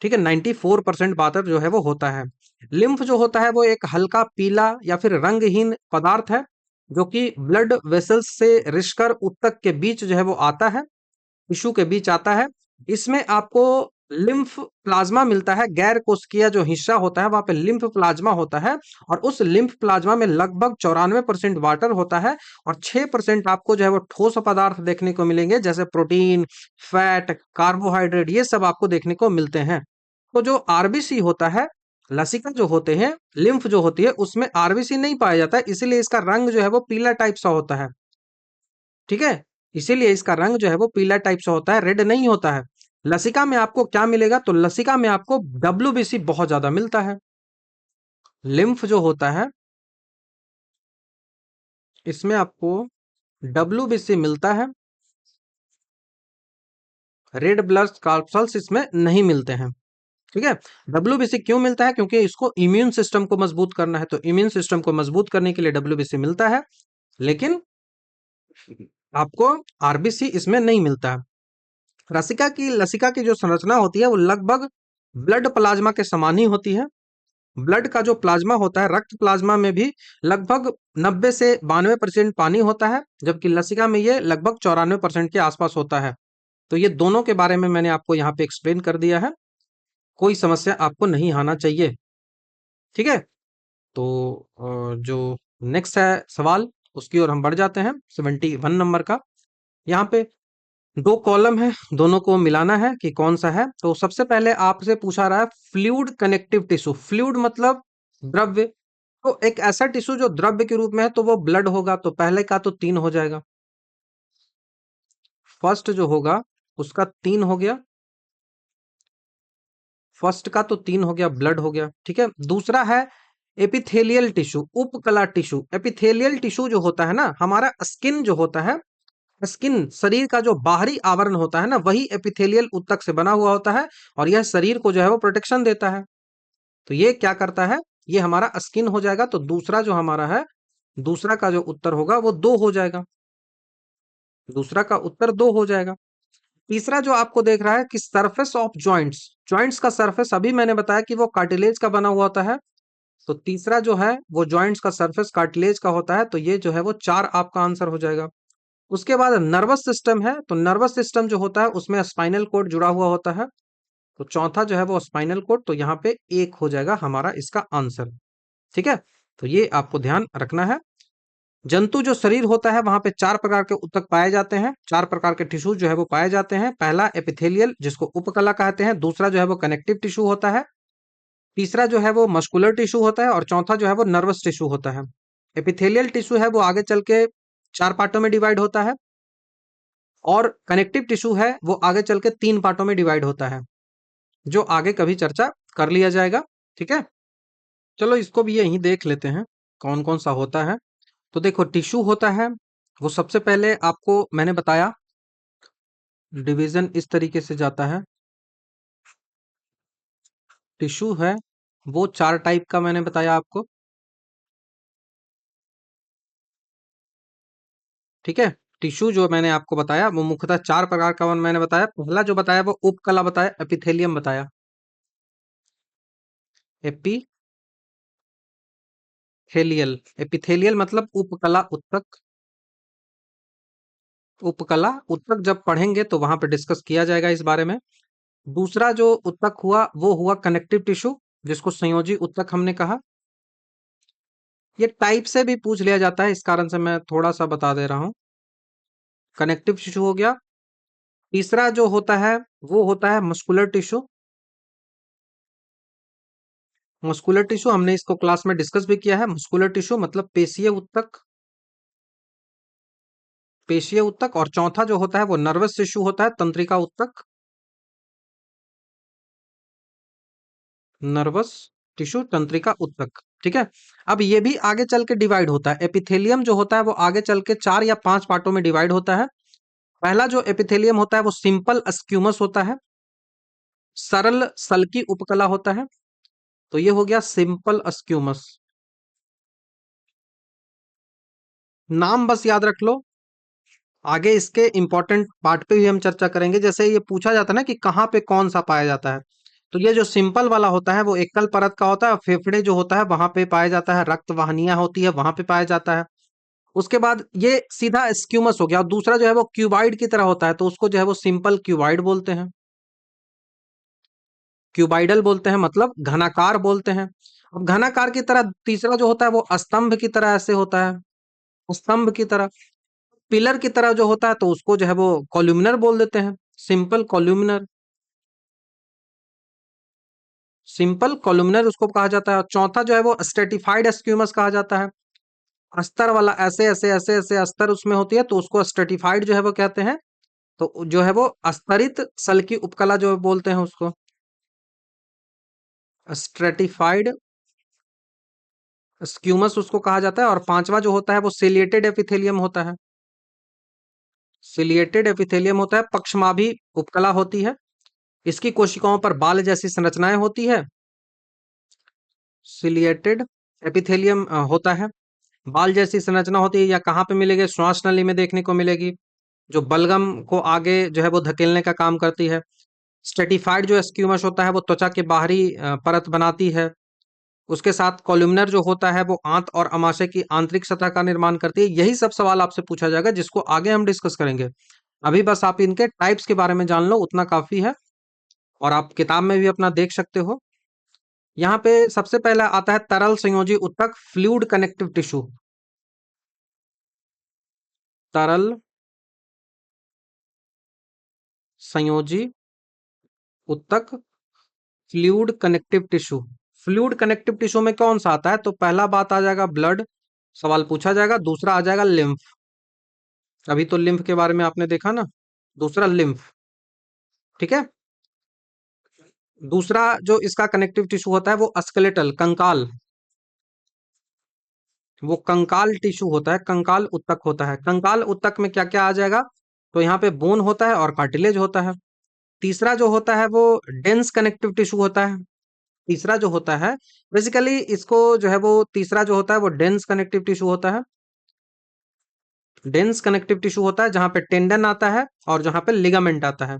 ठीक है, 94% वाटर जो है वो होता है। लिम्फ जो होता है वो एक हल्का पीला या फिर रंगहीन पदार्थ है, जो कि ब्लड वेसल्स से रिशकर ऊतक के बीच जो है वो आता है, टिश्यू के बीच आता है। इसमें आपको लिम्फ प्लाज्मा मिलता है, गैर कोशिकीय जो हिस्सा होता है वहां पे लिम्फ प्लाज्मा होता है, और उस लिम्फ प्लाज्मा में लगभग 94% वाटर होता है, और 6% आपको जो है वो ठोस पदार्थ देखने को मिलेंगे, जैसे प्रोटीन, फैट, कार्बोहाइड्रेट, ये सब आपको देखने को मिलते हैं। तो जो आरबीसी होता है, लसिका जो होते हैं, लिम्फ जो होती है, उसमें आरबीसी नहीं पाया जाता है, इसीलिए इसका रंग जो है वो पीला टाइप सा होता है। ठीक है, इसीलिए इसका रंग जो है वो पीला टाइप से होता है, रेड नहीं होता है। लसिका में आपको क्या मिलेगा? तो लसिका में आपको डब्ल्यूबीसी बहुत ज्यादा मिलता है। लिम्फ जो होता है, इसमें आपको डब्ल्यूबीसी मिलता है, रेड ब्लड कॉर्पस्कल्स इसमें नहीं मिलते हैं। ठीक है, डब्ल्यूबीसी क्यों मिलता है? क्योंकि इसको इम्यून सिस्टम को मजबूत करना है, तो इम्यून सिस्टम को मजबूत करने के लिए डब्ल्यूबीसी मिलता है, लेकिन आपको आरबीसी इसमें नहीं मिलता है। लसिका की जो संरचना होती है वो लगभग ब्लड प्लाज्मा के समान ही होती है। ब्लड का जो प्लाज्मा होता है, रक्त प्लाज्मा में भी लगभग 90 से 92% पानी होता है, जबकि लसिका में ये लगभग 94% के आसपास होता है। तो ये दोनों के बारे में मैंने आपको यहाँ पे एक्सप्लेन कर दिया है, कोई समस्या आपको नहीं आना चाहिए। ठीक है, तो जो नेक्स्ट है सवाल, उसकी ओर हम बढ़ जाते हैं। 71 नंबर का, यहाँ पे दो कॉलम है, दोनों को मिलाना है कि कौन सा है। तो सबसे पहले आपसे पूछा रहा है फ्लूइड कनेक्टिव टिश्यू। फ्लूइड मतलब द्रव्य, तो एक ऐसा टिश्यू जो द्रव्य के रूप में है, तो वो ब्लड होगा। तो पहले का तो 3 हो जाएगा, फर्स्ट जो होगा उसका 3 हो गया, फर्स्ट का तो 3 हो गया, ब्लड हो गया। ठीक है, दूसरा है एपिथेलियल टिश्यू, उपकला टिश्यू। एपिथेलियल टिश्यू जो होता है ना, हमारा स्किन जो होता है, स्किन शरीर का जो बाहरी आवरण होता है ना, वही एपिथेलियल ऊतक से बना हुआ होता है, और यह शरीर को जो है वो प्रोटेक्शन देता है। तो ये क्या करता है? ये हमारा स्किन हो जाएगा। तो दूसरा जो हमारा है, दूसरा का जो उत्तर होगा वो 2 हो जाएगा, दूसरा का उत्तर 2 हो जाएगा। तीसरा जो आपको देख रहा है कि सरफेस ऑफ जॉइंट्स, जॉइंट्स का सरफेस अभी मैंने बताया कि वो कार्टिलेज का बना हुआ होता है। तो तीसरा जो है वो जॉइंट्स का सरफेस कार्टिलेज का होता है, तो ये जो है वो 4 आपका आंसर हो जाएगा। उसके बाद नर्वस सिस्टम है, तो नर्वस सिस्टम जो होता है उसमें स्पाइनल कोड जुड़ा हुआ होता है, तो चौथा जो है वो स्पाइनल कोड, तो यहाँ पे 1 हो जाएगा हमारा इसका आंसर। ठीक है, तो ये आपको ध्यान रखना है। जंतु जो शरीर होता है वहां पे 4 प्रकार के ऊतक पाए जाते हैं, 4 प्रकार के टिश्यू जो है वो पाए जाते हैं। पहला एपिथेलियल, जिसको उपकला कहते हैं, दूसरा जो है वो कनेक्टिव टिश्यू होता है, तीसरा जो है वो मस्कुलर टिश्यू होता है, और चौथा जो है वो नर्वस टिश्यू होता है। एपिथेलियल टिश्यू है वो आगे चल के 4 पार्टों में डिवाइड होता है, और कनेक्टिव टिश्यू है वो आगे चल के 3 पार्टों में डिवाइड होता है, जो आगे कभी चर्चा कर लिया जाएगा। ठीक है, चलो इसको भी यहीं देख लेते हैं कौन कौन सा होता है। तो देखो, टिश्यू होता है वो सबसे पहले आपको मैंने बताया, डिवीजन इस तरीके से जाता है। टिश्यू है वो 4 टाइप का मैंने बताया आपको। ठीक है, टिश्यू जो मैंने आपको बताया वो मुख्यतः 4 प्रकार का मैंने बताया। पहला जो बताया वो उपकला बताया, एपिथेलियम बताया। एपिथेलियल, एपिथेलियल मतलब उपकला उत्तक। उपकला उत्तक जब पढ़ेंगे तो वहां पे डिस्कस किया जाएगा इस बारे में। दूसरा जो उत्तक हुआ वो हुआ कनेक्टिव टिश्यू, जिसको संयोजी उत्तक हमने कहा। ये टाइप से भी पूछ लिया जाता है, इस कारण से मैं थोड़ा सा बता दे रहा हूँ। कनेक्टिव टिश्यू हो गया। तीसरा जो होता है वो होता है मस्कुलर टिश्यू। मस्कुलर टिश्यू हमने इसको क्लास में डिस्कस भी किया है। मस्कुलर टिश्यू मतलब पेशीय ऊतक, पेशीय ऊतक। और चौथा जो होता है वो नर्वस टिश्यू होता है, तंत्रिका ऊतक, नर्वस टिश्यू, तंत्रिका ऊतक। ठीक है। अब ये भी आगे चल के डिवाइड होता है। एपिथेलियम जो होता है वो आगे चल के 4 या 5 पार्टों में डिवाइड होता है। पहला जो एपिथेलियम होता है वो सिंपल स्क्यूमस होता है, सरल सल्की उपकला होता है। तो ये हो गया सिंपल स्क्यूमस। नाम बस याद रख लो, आगे इसके इंपॉर्टेंट पार्ट पे भी हम चर्चा करेंगे। जैसे ये पूछा जाता है ना कि कहाँ पे कौन सा पाया जाता है, तो ये जो सिंपल वाला होता है वो एकल परत का होता है। फेफड़े जो होता है वहां पे पाया जाता है, रक्त वाहिनियां होती है वहां पे पाया जाता है। उसके बाद ये सीधा स्क्यूमस हो गया। और दूसरा जो है वो क्यूबाइड की तरह होता है, तो उसको जो है वो सिंपल क्यूबाइड बोलते हैं, क्यूबाइडल बोलते हैं, मतलब घनाकार बोलते हैं। अब घनाकार की तरह तीसरा जो होता है वो स्तंभ की तरह ऐसे होता है, स्तंभ की तरह, पिलर की तरह जो होता है, तो उसको जो है वो कॉल्यूमिनर बोल देते हैं, सिंपल कॉल्यूमिनर, सिंपल कॉलुमनर उसको कहा जाता है। और चौथा जो है वो स्ट्रेटिफाइड स्क्यूमस कहा जाता है। अस्तर वाला ऐसे ऐसे ऐसे ऐसे अस्तर उसमें होती है, तो उसको स्ट्रेटिफाइड जो है वो कहते हैं। तो जो है वो अस्तरित सल की उपकला जो बोलते हैं उसको स्ट्रेटिफाइड स्क्यूमस उसको कहा जाता है। और पांचवा जो होता है वो सिलिएटेड एपिथेलियम होता है, सिलिएटेड एपिथेलियम होता है, पक्षमाभी उपकला होती है। इसकी कोशिकाओं पर बाल जैसी संरचनाएं होती है। सिलिएटेड एपिथेलियम होता है, बाल जैसी संरचना होती है। या कहाँ पे मिलेगी? श्वास नली में देखने को मिलेगी, जो बलगम को आगे जो है वो धकेलने का काम करती है। स्ट्रेटिफाइड जो स्क्यूमस होता है वो त्वचा के बाहरी परत बनाती है। उसके साथ कॉलुमनर जो होता है वो आंत और अमाशय की आंतरिक सतह का निर्माण करती है। यही सब सवाल आपसे पूछा जाएगा, जिसको आगे हम डिस्कस करेंगे। अभी बस आप इनके टाइप्स के बारे में जान लो, उतना काफी है। और आप किताब में भी अपना देख सकते हो। यहाँ पे सबसे पहला आता है तरल संयोजी ऊतक, फ्लूइड कनेक्टिव टिश्यू। तरल संयोजी ऊतक, fluid connective tissue. Fluid connective tissue में कौन सा आता है? तो पहला बात आ जाएगा ब्लड, सवाल पूछा जाएगा। दूसरा आ जाएगा लिम्फ, अभी तो लिम्फ के बारे में आपने देखा ना। दूसरा लिम्फ, ठीक है। दूसरा जो इसका कनेक्टिव टिश्यू होता है वो स्केलेटल, कंकाल, वो कंकाल टिश्यू होता है, कंकाल उत्तक होता है। कंकाल उत्तक में क्या क्या आ जाएगा? तो यहाँ पे बोन होता है और कार्टिलेज होता है। तीसरा जो होता है वो डेंस कनेक्टिव टिश्यू होता है। तीसरा जो होता है, बेसिकली इसको जो है वो तीसरा जो होता है वो डेंस कनेक्टिव टिश्यू होता है। डेंस कनेक्टिव टिश्यू होता है जहां पे टेंडन आता है और जहां पे लिगामेंट आता है।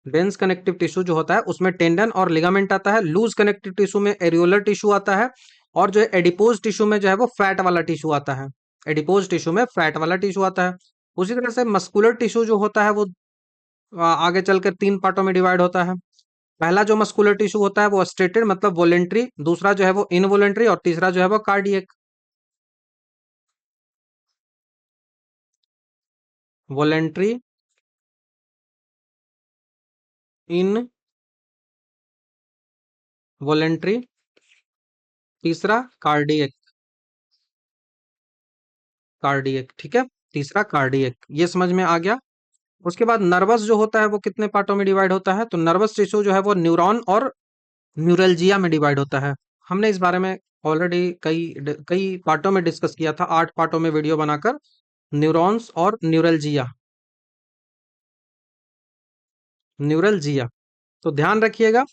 डेंस कनेक्टिव टिश्यू जो होता है उसमें टेंडन और लिगामेंट आता है। लूज कनेक्टिव टिश्यू में एरियोलर टिश्यू आता है। और जो एडिपोज टिश्यू में जो है वो फैट वाला टिश्यू आता है। एडिपोज टिश्यू में फैट वाला टिश्यू आता है। उसी तरह से मस्कुलर टिश्यू जो होता है वो आगे चलकर 3 पार्टों में डिवाइड होता है। पहला जो मस्कुलर टिश्यू होता है वो स्टेटेड मतलब वॉलेंट्री, दूसरा जो है वो इनवॉलेंट्री, और तीसरा जो है वो कार्डियक। वॉलेंट्री, इन वॉलेंट्री, तीसरा कार्डियक, कार्डियक, ठीक है। तीसरा कार्डियक, ये समझ में आ गया। उसके बाद नर्वस जो होता है वो कितने पार्टों में डिवाइड होता है? तो नर्वस टिश्यू जो है वो न्यूरॉन और न्यूरल्जिया में डिवाइड होता है। हमने इस बारे में ऑलरेडी कई पार्टों में डिस्कस किया था, 8 पार्टों में वीडियो बनाकर। न्यूरॉन्स और न्यूरल्जिया, न्यूरल्जिया। तो ध्यान रखिएगा,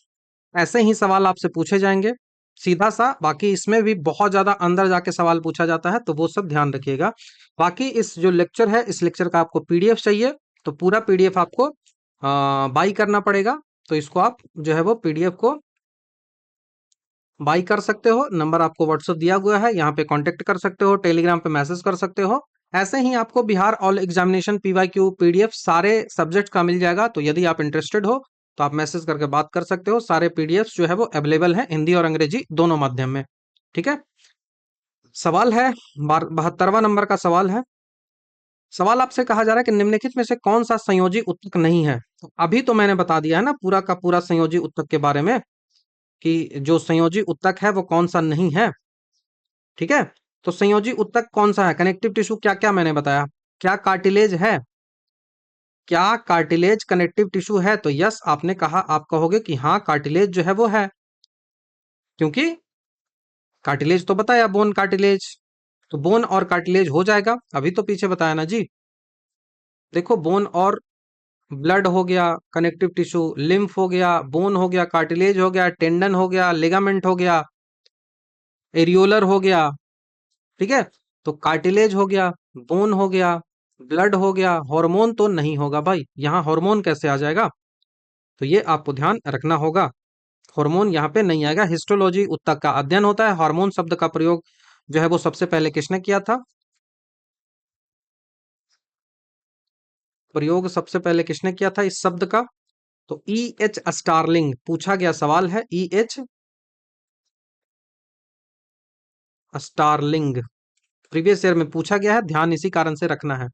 ऐसे ही सवाल आपसे पूछे जाएंगे सीधा सा। बाकी इसमें भी बहुत ज्यादा अंदर जाके सवाल पूछा जाता है, तो वो सब ध्यान रखिएगा। बाकी इस जो लेक्चर है, इस लेक्चर का आपको पीडीएफ चाहिए, तो पूरा पीडीएफ आपको बाई करना पड़ेगा। तो इसको आप जो है वो पीडीएफ को बाई कर सकते हो। नंबर आपको व्हाट्सअप दिया हुआ है, यहाँ पे कांटेक्ट कर सकते हो, टेलीग्राम पे मैसेज कर सकते हो। ऐसे ही आपको Bihar all examination PYQ PDF सारे सब्जेक्ट का मिल जाएगा। तो यदि आप इंटरेस्टेड हो तो आप मैसेज करके बात कर सकते हो। सारे पीडीएफ जो है वो अवेलेबल है, हिंदी और अंग्रेजी दोनों माध्यम में, ठीक है। सवाल है 72वां नंबर का सवाल है। सवाल आपसे कहा जा रहा है कि निम्नलिखित में से कौन सा संयोजी उत्तक नहीं है। तो अभी तो मैंने बता दिया है ना पूरा का पूरा संयोजी उत्तक के बारे में कि जो संयोजी उत्तक है वो कौन सा नहीं है। ठीक है, तो संयोजी उत्तक कौन सा है, कनेक्टिव टिश्यू क्या क्या मैंने बताया। क्या कार्टिलेज है, क्या कार्टिलेज कनेक्टिव टिश्यू है, तो यस आपने कहा, आप कहोगे कि हाँ कार्टिलेज जो है वो है, क्योंकि कार्टिलेज तो बताया बोन कार्टिलेज, तो बोन और कार्टिलेज हो जाएगा, अभी तो पीछे बताया ना जी। देखो बोन और ब्लड हो गया, कनेक्टिव टिश्यू, लिम्फ हो गया, बोन हो गया, कार्टिलेज हो गया, टेंडन हो गया, लिगामेंट हो गया, एरियोलर हो गया। ठीक है, तो कार्टिलेज हो गया, बोन हो गया, ब्लड हो गया, हार्मोन तो नहीं होगा भाई, यहाँ हार्मोन कैसे आ जाएगा, तो ये आपको ध्यान रखना होगा। हार्मोन यहाँ पे नहीं आएगा। हिस्टोलॉजी उत्तक का अध्ययन होता है, हार्मोन शब्द का प्रयोग जो है वो सबसे पहले किसने किया था, प्रयोग सबसे पहले किसने किया था इस शब्द का, तो ई एच स्टारलिंग, पूछा गया सवाल है E H Starling, previous year में पूछा गया है, ध्यान इसी कारण से रखना है।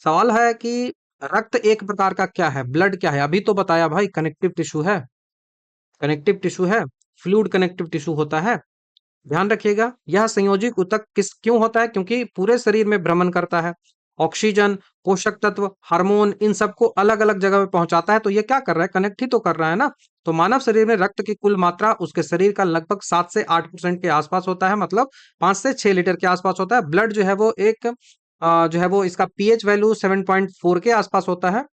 सवाल है कि रक्त एक प्रकार का क्या है, ब्लड क्या है, अभी तो बताया भाई कनेक्टिव टिश्यू है, कनेक्टिव टिश्यू है, फ्लूइड कनेक्टिव टिश्यू होता है। ध्यान रखिएगा, यह संयोजी ऊतक किस क्यों होता है, क्योंकि पूरे शरीर में भ्रमण करता है, ऑक्सीजन, पोषक तत्व, हार्मोन, इन सबको अलग अलग जगह पे पहुंचाता है, तो ये क्या कर रहा है, कनेक्ट ही तो कर रहा है ना। तो मानव शरीर में रक्त की कुल मात्रा उसके शरीर का लगभग 7 से 8% के आसपास होता है, मतलब 5 से 6 लीटर के आसपास होता है। ब्लड जो है वो एक जो है वो इसका पीएच वैल्यू 7.4 के आसपास होता है,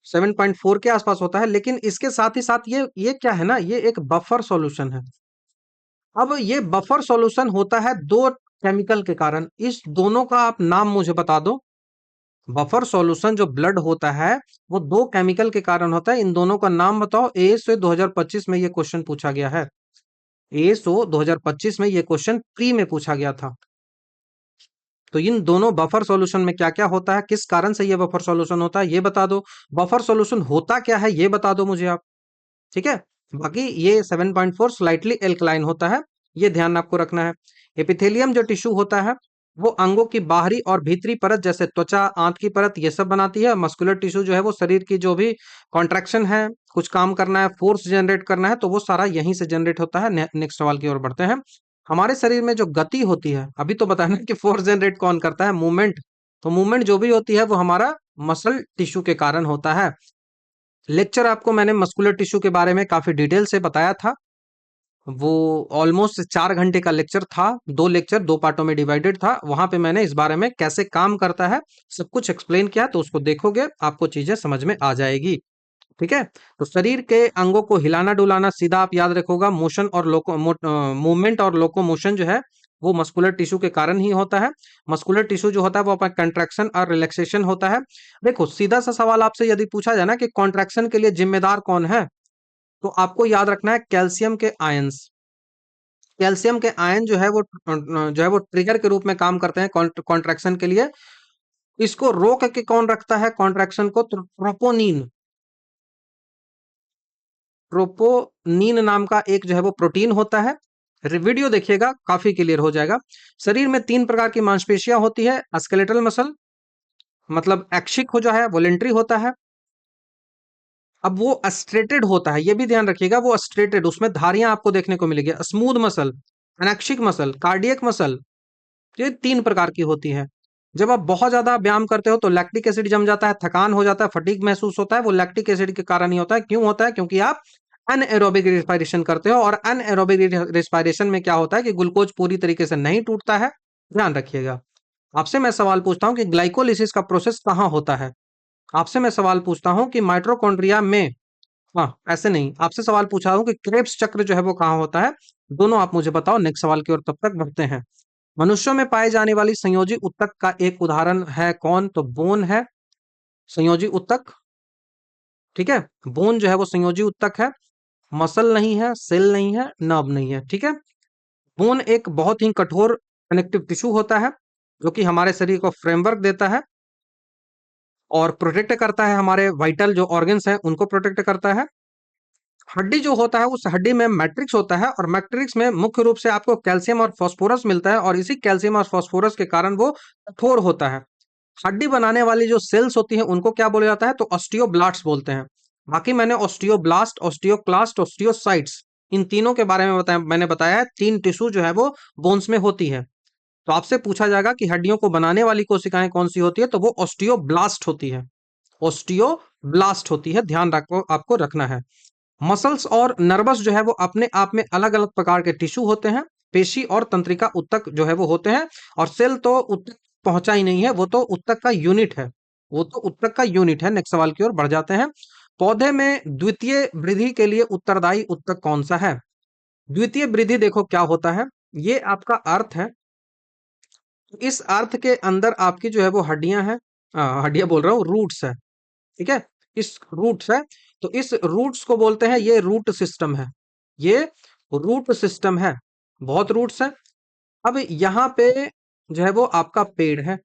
7.4 के आसपास होता है, लेकिन इसके साथ ही साथ ये क्या है ना, ये एक बफर सॉल्यूशन है। अब ये बफर सॉल्यूशन होता है दो केमिकल के कारण, इस दोनों का आप नाम मुझे बता दो। बफर सॉल्यूशन जो ब्लड होता है वो दो केमिकल के कारण होता है, इन दोनों का नाम बताओ। एएसओ 2025 में ये क्वेश्चन पूछा गया है, एएसओ 2025 में ये क्वेश्चन प्री में पूछा गया था। तो इन दोनों बफर सॉल्यूशन में क्या क्या होता है, किस कारण से ये बफर सॉल्यूशन होता है ये बता दो, बफर सॉल्यूशन होता क्या है ये बता दो मुझे आप। ठीक है, बाकी ये 7.4 स्लाइटली एल्कलाइन होता है, ये ध्यान आपको रखना है। एपिथेलियम जो टिश्यू होता है वो अंगों की बाहरी और भीतरी परत जैसे त्वचा, आंत की परत, ये सब बनाती है। मस्कुलर टिश्यू जो है वो शरीर की जो भी कॉन्ट्रैक्शन है, कुछ काम करना है, फोर्स जनरेट करना है, तो वो सारा यहीं से जनरेट होता है। नेक्स्ट सवाल की ओर बढ़ते हैं। हमारे शरीर में जो गति होती है, अभी तो बताया ना कि फोर्स जनरेट कौन करता है, मूवमेंट, तो मूवमेंट जो भी होती है वो हमारा मसल टिश्यू के कारण होता है। लेक्चर आपको मैंने मस्कुलर टिश्यू के बारे में काफी डिटेल से बताया था, वो ऑलमोस्ट 4 घंटे का लेक्चर था, दो लेक्चर दो पार्टों में डिवाइडेड था, वहां पे मैंने इस बारे में कैसे काम करता है सब कुछ एक्सप्लेन किया, तो उसको देखोगे आपको चीजें समझ में आ जाएगी। ठीक है, तो शरीर के अंगों को हिलाना डुलाना, सीधा आप याद रखोगा, मोशन और मूवमेंट और लोकोमोशन जो है वो मस्कुलर टिश्यू के कारण ही होता है। मस्कुलर टिश्यू जो होता है वो अपना कंट्रैक्शन और रिलैक्सेशन होता है। देखो सीधा सा सवाल आपसे यदि पूछा जाए ना कि कॉन्ट्रैक्शन के लिए जिम्मेदार कौन है, तो आपको याद रखना है कैल्शियम के आयंस। कैल्शियम के आयन जो है वो ट्रिगर के रूप में काम करते हैं कॉन्ट्रैक्शन के लिए। इसको रोक के कौन रखता है कॉन्ट्रैक्शन को, तो ट्रोपोनिन, ट्रोपोनिन नाम का एक जो है वो प्रोटीन होता है। वीडियो देखिएगा काफी क्लियर हो जाएगा। शरीर में 3 प्रकार की मांसपेशियां होती है, स्केलेटल मसल, मतलब ऐच्छिक हो जो है वॉलेंट्री होता है। अब वो स्ट्रेटेड होता है, ये भी ध्यान रखिएगा, वो स्ट्रेटेड, उसमें धारियां आपको देखने को मिलेगी। स्मूथ मसल, अनैच्छिक मसल, कार्डियक मसल, ये 3 प्रकार की होती है। जब आप बहुत ज्यादा व्यायाम करते हो तो लैक्टिक एसिड जम जाता है, थकान हो जाता है, फटीग महसूस होता है, वो लैक्टिक एसिड के कारण ही होता है। क्यों होता है, क्योंकि आप अनएरोबिक रिस्पायरेशन करते हो, और अनएरोबिक रिस्पायरेशन में क्या होता है कि ग्लूकोज पूरी तरीके से नहीं टूटता है। ध्यान रखिएगा। आपसे मैं सवाल पूछता हूं कि ग्लाइकोलिसिस का प्रोसेस कहां होता है। आपसे मैं सवाल पूछता हूं कि माइटोकॉन्ड्रिया में, हाँ ऐसे नहीं, आपसे सवाल पूछा हूं कि क्रेब्स चक्र जो है वो कहां होता है। दोनों आप मुझे बताओ, नेक्स्ट सवाल की ओर तब तक बढ़ते हैं। मनुष्यों में पाए जाने वाली संयोजी उत्तक का एक उदाहरण है कौन, तो बोन है संयोजी उत्तक। ठीक है, बोन जो है वो संयोजी उत्तक है। मसल नहीं है, सेल नहीं है, नर्व नहीं है। ठीक है, बोन एक बहुत ही कठोर कनेक्टिव टिश्यू होता है जो कि हमारे शरीर को फ्रेमवर्क देता है और प्रोटेक्ट करता है, हमारे वाइटल जो ऑर्गन्स हैं उनको प्रोटेक्ट करता है। हड्डी जो होता है उस हड्डी में मैट्रिक्स होता है, और मैट्रिक्स में मुख्य रूप से आपको कैल्शियम और फास्फोरस मिलता है, और इसी कैल्शियम और फास्फोरस के कारण वो कठोर होता है। हड्डी बनाने वाली जो सेल्स होती हैं उनको क्या बोला जाता है, तो ऑस्टियोब्लास्ट्स बोलते हैं। बाकी मैंने ऑस्टियोब्लास्ट, ऑस्टियोक्लास्ट, ऑस्टियोसाइट्स, इन तीनों के बारे में बताया, मैंने बताया है। तीन टिश्यू जो है वो बोन्स में होती है। तो आपसे पूछा जाएगा कि हड्डियों को बनाने वाली कोशिकाएं कौन सी होती है, तो वो ऑस्टियोब्लास्ट होती है। ऑस्टियोब्लास्ट होती है, ध्यान रखो, आपको रखना है। मसल्स और नर्वस जो है वो अपने आप में अलग अलग प्रकार के टिश्यू होते हैं। पेशी और तंत्रिका उत्तक जो है वो होते हैं। और सेल तो उत्तक पहुंचा ही नहीं है, वो तो उत्तक का यूनिट है। वो तो उत्तक का यूनिट है। नेक्स्ट सवाल की ओर बढ़ जाते हैं। पौधे में द्वितीय वृद्धि के लिए उत्तरदायी उत्तक कौन सा है? द्वितीय वृद्धि देखो क्या होता है, ये आपका अर्थ है। इस अर्थ के अंदर आपकी जो है वो हड्डियां हैं, हड्डियां बोल रहा हूँ, रूट्स है। ठीक है, इस रूट्स है। तो इस रूट्स को बोलते हैं, ये रूट सिस्टम है। ये रूट सिस्टम है, बहुत रूट्स है। अब यहाँ पे जो है वो आपका पेड़ है,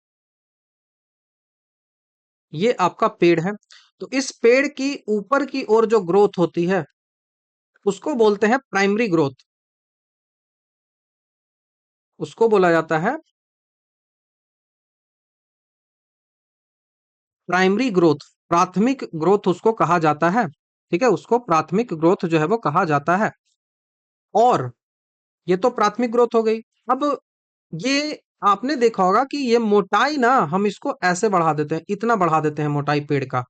ये आपका पेड़ है। तो इस पेड़ की ऊपर की ओर जो ग्रोथ होती है उसको बोलते हैं प्राइमरी ग्रोथ। उसको बोला जाता है प्राइमरी ग्रोथ, प्राथमिक ग्रोथ उसको कहा जाता है। ठीक है, उसको प्राथमिक ग्रोथ जो है वो कहा जाता है। और ये तो प्राथमिक ग्रोथ हो गई। अब ये आपने देखा होगा कि ये मोटाई ना, हम इसको ऐसे बढ़ा देते हैं, इतना बढ़ा देते हैं मोटाई पेड़ का।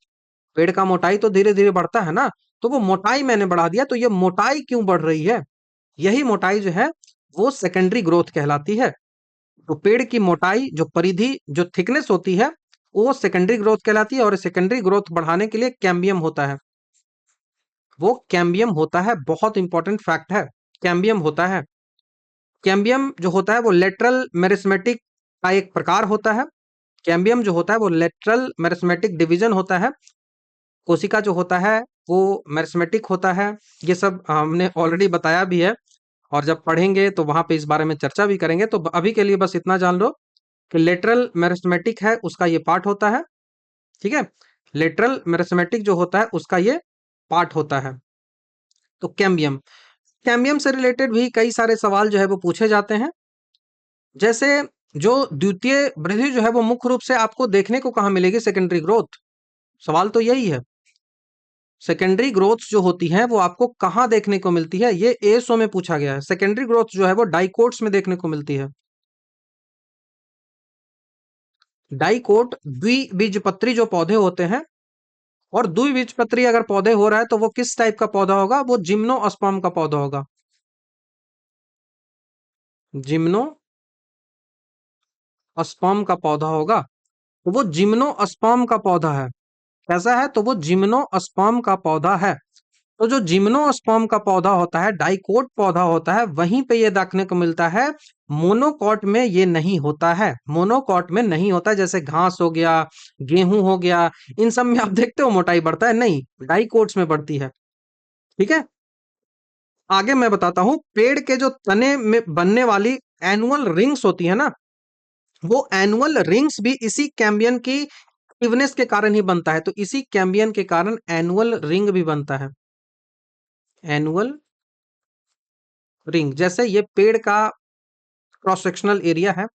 पेड़ का मोटाई तो धीरे धीरे बढ़ता है ना, तो वो मोटाई मैंने बढ़ा दिया। तो ये मोटाई क्यों बढ़ रही है? यही मोटाई जो है वो सेकेंडरी ग्रोथ कहलाती है। तो पेड़ की मोटाई, जो परिधि, जो थिकनेस होती है, वो सेकेंडरी ग्रोथ कहलाती है। और सेकेंडरी ग्रोथ बढ़ाने के लिए कैम्बियम होता है, वो कैम्बियम होता है। बहुत इंपॉर्टेंट फैक्ट है, कैम्बियम होता है। कैम्बियम जो होता है वो लेटरल मेरिस्मेटिक का एक प्रकार होता है। कैम्बियम जो होता है वो लेटरल मेरिस्मेटिक डिवीजन होता है। कोशिका जो होता है वो मेरिस्मेटिक होता है। ये सब हमने ऑलरेडी बताया भी है, और जब पढ़ेंगे तो वहां पे इस बारे में चर्चा भी करेंगे। तो अभी के लिए बस इतना जान लो कि लेटरल मेरिस्मेटिक है, उसका ये पार्ट होता है। ठीक है, लेटरल मेरिस्मेटिक जो होता है उसका ये पार्ट होता है। तो कैम्बियम, कैम्बियम से रिलेटेड भी कई सारे सवाल जो है वो पूछे जाते हैं। जैसे जो द्वितीय वृद्धि जो है वो मुख्य रूप से आपको देखने को कहाँ मिलेगी? Secondary growth. सवाल तो यही है, सेकेंडरी ग्रोथ जो होती है वो आपको कहाँ देखने को मिलती है? ये एसओ में पूछा गया है। सेकेंडरी ग्रोथ जो है वो डाइकोट्स में देखने को मिलती है। डाइकोट द्विबीजपत्री जो पौधे होते हैं, और द्विबीजपत्री अगर पौधे हो रहा है तो वो किस टाइप का पौधा होगा? वो जिम्नोस्पर्म का पौधा होगा। जिम्नोस्पर्म का पौधा होगा। तो वो जिम्नोस्पर्म का पौधा है। कैसा है? तो वो जिम्नोस्पर्म का पौधा है। तो जो जिम्नोस्पर्म का पौधा होता है, डाइकोट पौधा होता है, वहीं पे ये देखने को मिलता है। मोनोकॉट में ये नहीं होता है, मोनोकॉट में नहीं होता है। जैसे घास हो गया, गेहूं हो गया, इन सब में आप देखते हो मोटाई बढ़ता है, नहीं, डाइकोट्स में बढ़ती है। ठीक है, आगे मैं बताता हूं। पेड़ के जो तने में बनने वाली एनुअल रिंग्स होती है ना, वो एनुअल रिंग्स भी इसी कैम्बियन की एक्टिवनेस के कारण ही बनता है। तो इसी कैम्बियन के कारण एनुअल रिंग भी बनता है। एनुअल रिंग, जैसे ये पेड़ का क्रॉस सेक्शनल एरिया है।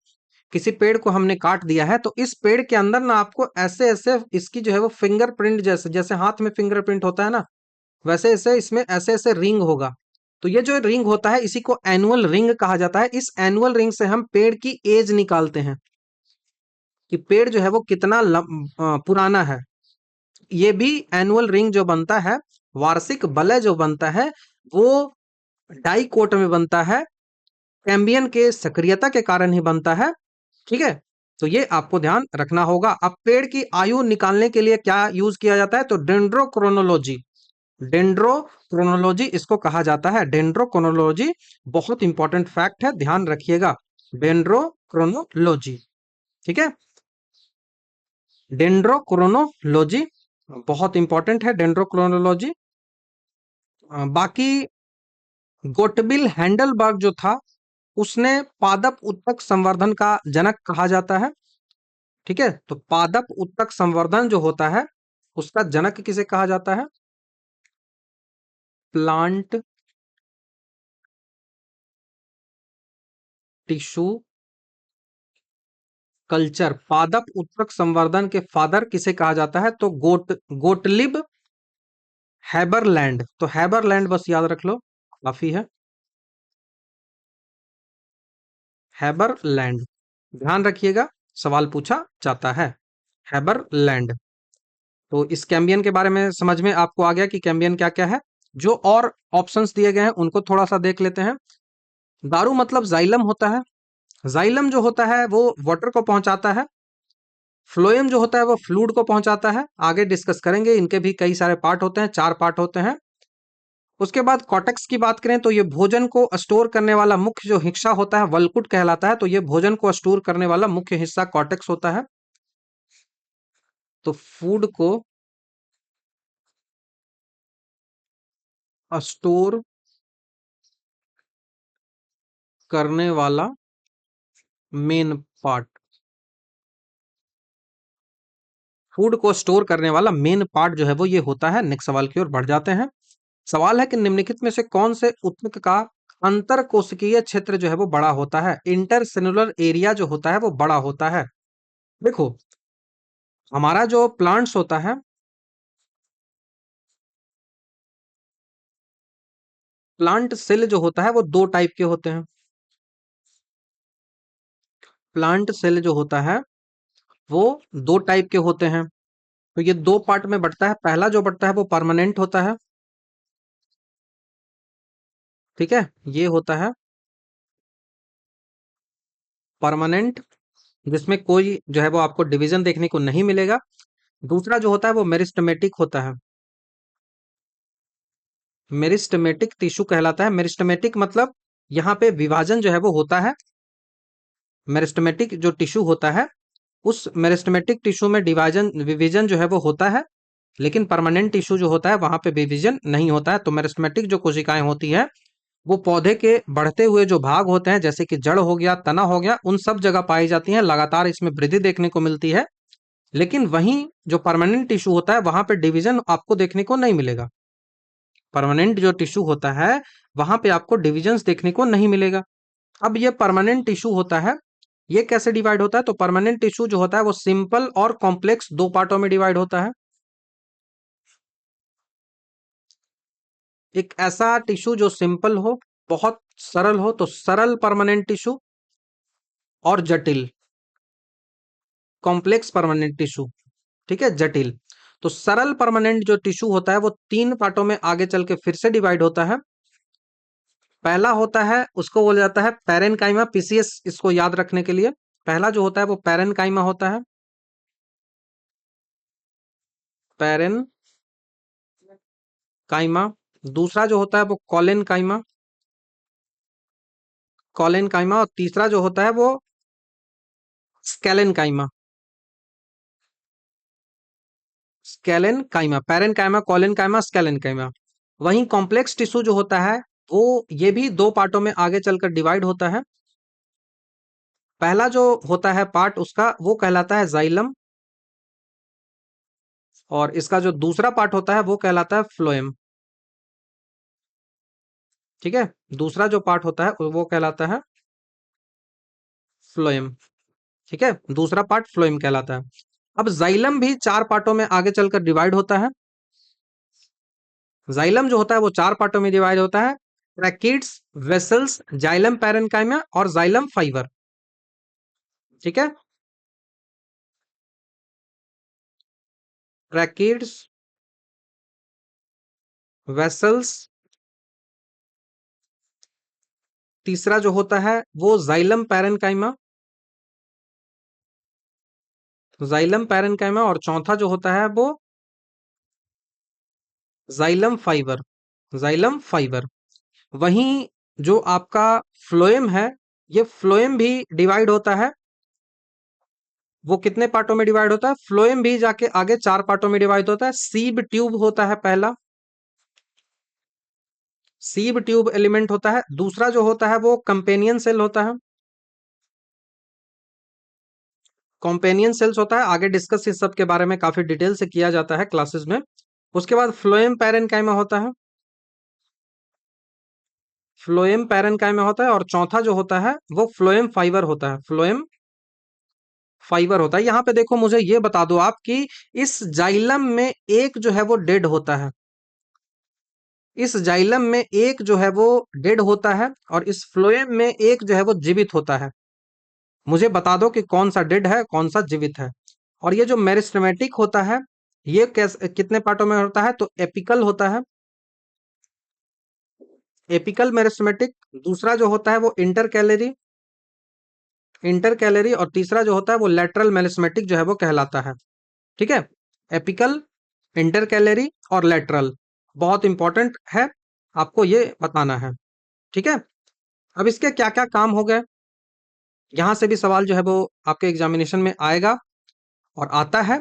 किसी पेड़ को हमने काट दिया है, तो इस पेड़ के अंदर ना आपको ऐसे ऐसे इसकी जो है वो फिंगरप्रिंट, जैसे जैसे हाथ में फिंगरप्रिंट होता है ना, वैसे ऐसे इसमें ऐसे ऐसे रिंग होगा। तो ये जो रिंग होता है इसी को एनुअल रिंग कहा जाता है। इस एनुअल रिंग से हम पेड़ की एज निकालते हैं कि पेड़ जो है वो कितना पुराना है। ये भी एनुअल रिंग जो बनता है, वार्षिक वलय जो बनता है, वो डाइकोट में बनता है। कैम्बियन के सक्रियता के कारण ही बनता है। ठीक है, तो ये आपको ध्यान रखना होगा। अब पेड़ की आयु निकालने के लिए क्या यूज किया जाता है? तो डेंड्रोक्रोनोलॉजी, डेंड्रोक्रोनोलॉजी इसको कहा जाता है। डेंड्रोक्रोनोलॉजी बहुत इंपॉर्टेंट फैक्ट है, ध्यान रखिएगा। डेंड्रोक्रोनोलॉजी, ठीक है, डेंड्रोक्रोनोलॉजी बहुत इंपॉर्टेंट है, डेंड्रोक्रोनोलॉजी। बाकी गोटबिल हैंडलबर्ग जो था, उसने पादप उत्तक संवर्धन का जनक कहा जाता है। ठीक है, तो पादप उत्तक संवर्धन जो होता है उसका जनक किसे कहा जाता है? Plant tissue culture. पादप उत्तक संवर्धन के फादर किसे कहा जाता है? तो गोटलिब हैबरलैंड। तो हैबरलैंड बस याद रख लो, काफी है। हैबरलैंड, ध्यान रखिएगा, सवाल पूछा जाता है। हैबरलैंड। तो इस कैम्बियन के बारे में समझ में आपको आ गया कि कैम्बियन क्या क्या है। जो और ऑप्शंस दिए गए हैं उनको थोड़ा सा देख लेते हैं। दारू मतलब जाइलम होता है। जाइलम जो होता है वो वाटर को पहुंचाता है। फ्लोएम जो होता है वो फ्लूइड को पहुंचाता है। आगे डिस्कस करेंगे, इनके भी कई सारे पार्ट होते हैं, 4 पार्ट होते हैं। उसके बाद कॉर्टेक्स की बात करें तो ये भोजन को स्टोर करने वाला मुख्य जो हिस्सा होता है वल्कुट कहलाता है। तो ये भोजन को स्टोर करने वाला मुख्य हिस्सा कॉर्टेक्स होता है। तो फूड को स्टोर करने वाला मेन पार्ट, फूड को स्टोर करने वाला मेन पार्ट जो है वो ये होता है। नेक्स्ट सवाल की ओर बढ़ जाते हैं। सवाल है कि निम्नलिखित में से कौन से उत्तक का अंतर कोशिकीय क्षेत्र जो है वो बड़ा होता है? इंटर सेलुलर एरिया जो होता है वो बड़ा होता है। देखो, हमारा जो प्लांट्स होता है, प्लांट सेल जो होता है वो 2 टाइप के होते हैं। प्लांट सेल जो होता है वो 2 टाइप के होते हैं। तो ये 2 पार्ट में बंटता है। पहला जो बंटता है वो परमानेंट होता है, ठीक है, ये होता है परमानेंट, जिसमें कोई जो है वो आपको डिवीजन देखने को नहीं मिलेगा। दूसरा जो होता है वो मेरिस्टेमेटिक होता है। मेरिस्टेमेटिक टिश्यू कहलाता है। मेरिस्टेमेटिक मतलब यहाँ पे विभाजन जो है वो होता है। मेरिस्टेमेटिक जो टिश्यू होता है उस मेरिस्टेमेटिक टिश्यू में विभाजन जो है वो होता है। लेकिन परमानेंट टिश्यू जो होता है वहां पे विभाजन नहीं होता है। तो मेरिस्टेमेटिक जो कोशिकाएं होती है वो पौधे के बढ़ते हुए जो भाग होते हैं, जैसे कि जड़ हो गया, तना हो गया, उन सब जगह पाई जाती हैं। लगातार इसमें वृद्धि देखने को मिलती है। लेकिन वहीं जो परमानेंट टिश्यू होता है वहां पे डिवीजन आपको देखने को नहीं मिलेगा। परमानेंट जो टिश्यू होता है वहां पे आपको डिविजन्स देखने को नहीं मिलेगा। अब ये परमानेंट टिश्यू होता है, ये कैसे डिवाइड होता है? तो परमानेंट टिश्यू जो होता है वो सिंपल और कॉम्प्लेक्स 2 पार्टों में डिवाइड होता है। एक ऐसा टिश्यू जो सिंपल हो, बहुत सरल हो, तो सरल परमानेंट टिश्यू, और जटिल कॉम्प्लेक्स परमानेंट टिश्यू, ठीक है, जटिल। तो सरल परमानेंट जो टिश्यू होता है वो 3 पार्टों में आगे चल के फिर से डिवाइड होता है। पहला होता है, उसको बोला जाता है पैरेनकाइमा, पीसीएस इसको याद रखने के लिए। पहला जो होता है वो पैरेनकाइमा होता है, पैरेनकाइमा। दूसरा जो होता है वो कॉलेनकाइमा, कॉलेनकाइमा। और तीसरा जो होता है वो स्केलेनकाइमा, स्केलेनकाइमा। Parenchyma, collenchyma, स्केलेनकाइमा। वहीं कॉम्प्लेक्स टिश्यू जो होता है वो ये भी 2 पार्टों में आगे चलकर डिवाइड होता है। पहला जो होता है पार्ट उसका वो कहलाता है जाइलम, और इसका जो दूसरा पार्ट होता है वो कहलाता है फ्लोएम, ठीक है। दूसरा जो पार्ट होता है वो कहलाता है फ्लोएम, ठीक है, दूसरा पार्ट फ्लोएम कहलाता है। अब जाइलम भी 4 पार्टों में आगे चलकर डिवाइड होता है। जाइलम जो होता है वो 4 पार्टों में डिवाइड होता है, ट्रैकिड्स, वेसल्स, जाइलम पैरेन्काइमा और जाइलम फाइबर, ठीक है। ट्रैकिड्स, वेसल्स, तीसरा जो होता है वो जाइलम पैरेन्काइमा, जाइलम पैरेन्काइमा, और चौथा जो होता है वो जाइलम फाइबर, जाइलम फाइबर। वहीं जो आपका फ्लोएम है, ये फ्लोएम भी डिवाइड होता है। वो कितने पार्टों में डिवाइड होता है? फ्लोएम भी जाके आगे 4 पार्टों में डिवाइड होता है। सीब ट्यूब होता है पहला, सीब ट्यूब एलिमेंट होता है। दूसरा जो होता है वो कंपेनियन सेल होता है, कंपेनियन सेल्स होता है। आगे डिस्कस इस सब के बारे में काफी डिटेल से किया जाता है क्लासेस में। उसके बाद फ्लोएम पैरेन्काइमा होता है, फ्लोएम पैरेन्काइमा होता है, और चौथा जो होता है वो फ्लोएम फाइबर होता है, फ्लोएम फाइबर होता है। यहाँ पे देखो, मुझे ये बता दो आप कि इस जाइलम में एक जो है वो डेड होता है, इस जाइलम में एक जो है वो डेड होता है, और इस फ्लोएम में एक जो है वो जीवित होता है। मुझे बता दो कि कौन सा डेड है, कौन सा जीवित है। और ये जो मेरिस्टेमेटिक होता है, ये कितने पार्टों में होता है, तो एपिकल होता है, एपिकल मेरिस्टेमेटिक। दूसरा जो होता है वो इंटर कैलरी, इंटर कैलरी, और तीसरा जो होता है वो लेटरल मेरिस्टेमेटिक जो है वो कहलाता है। ठीक है, एपिकल, इंटर कैलरी और लेटरल, बहुत इंपॉर्टेंट है, आपको ये बताना है। ठीक है, अब इसके क्या क्या काम हो गए, यहां से भी सवाल जो है वो आपके एग्जामिनेशन में आएगा और आता है,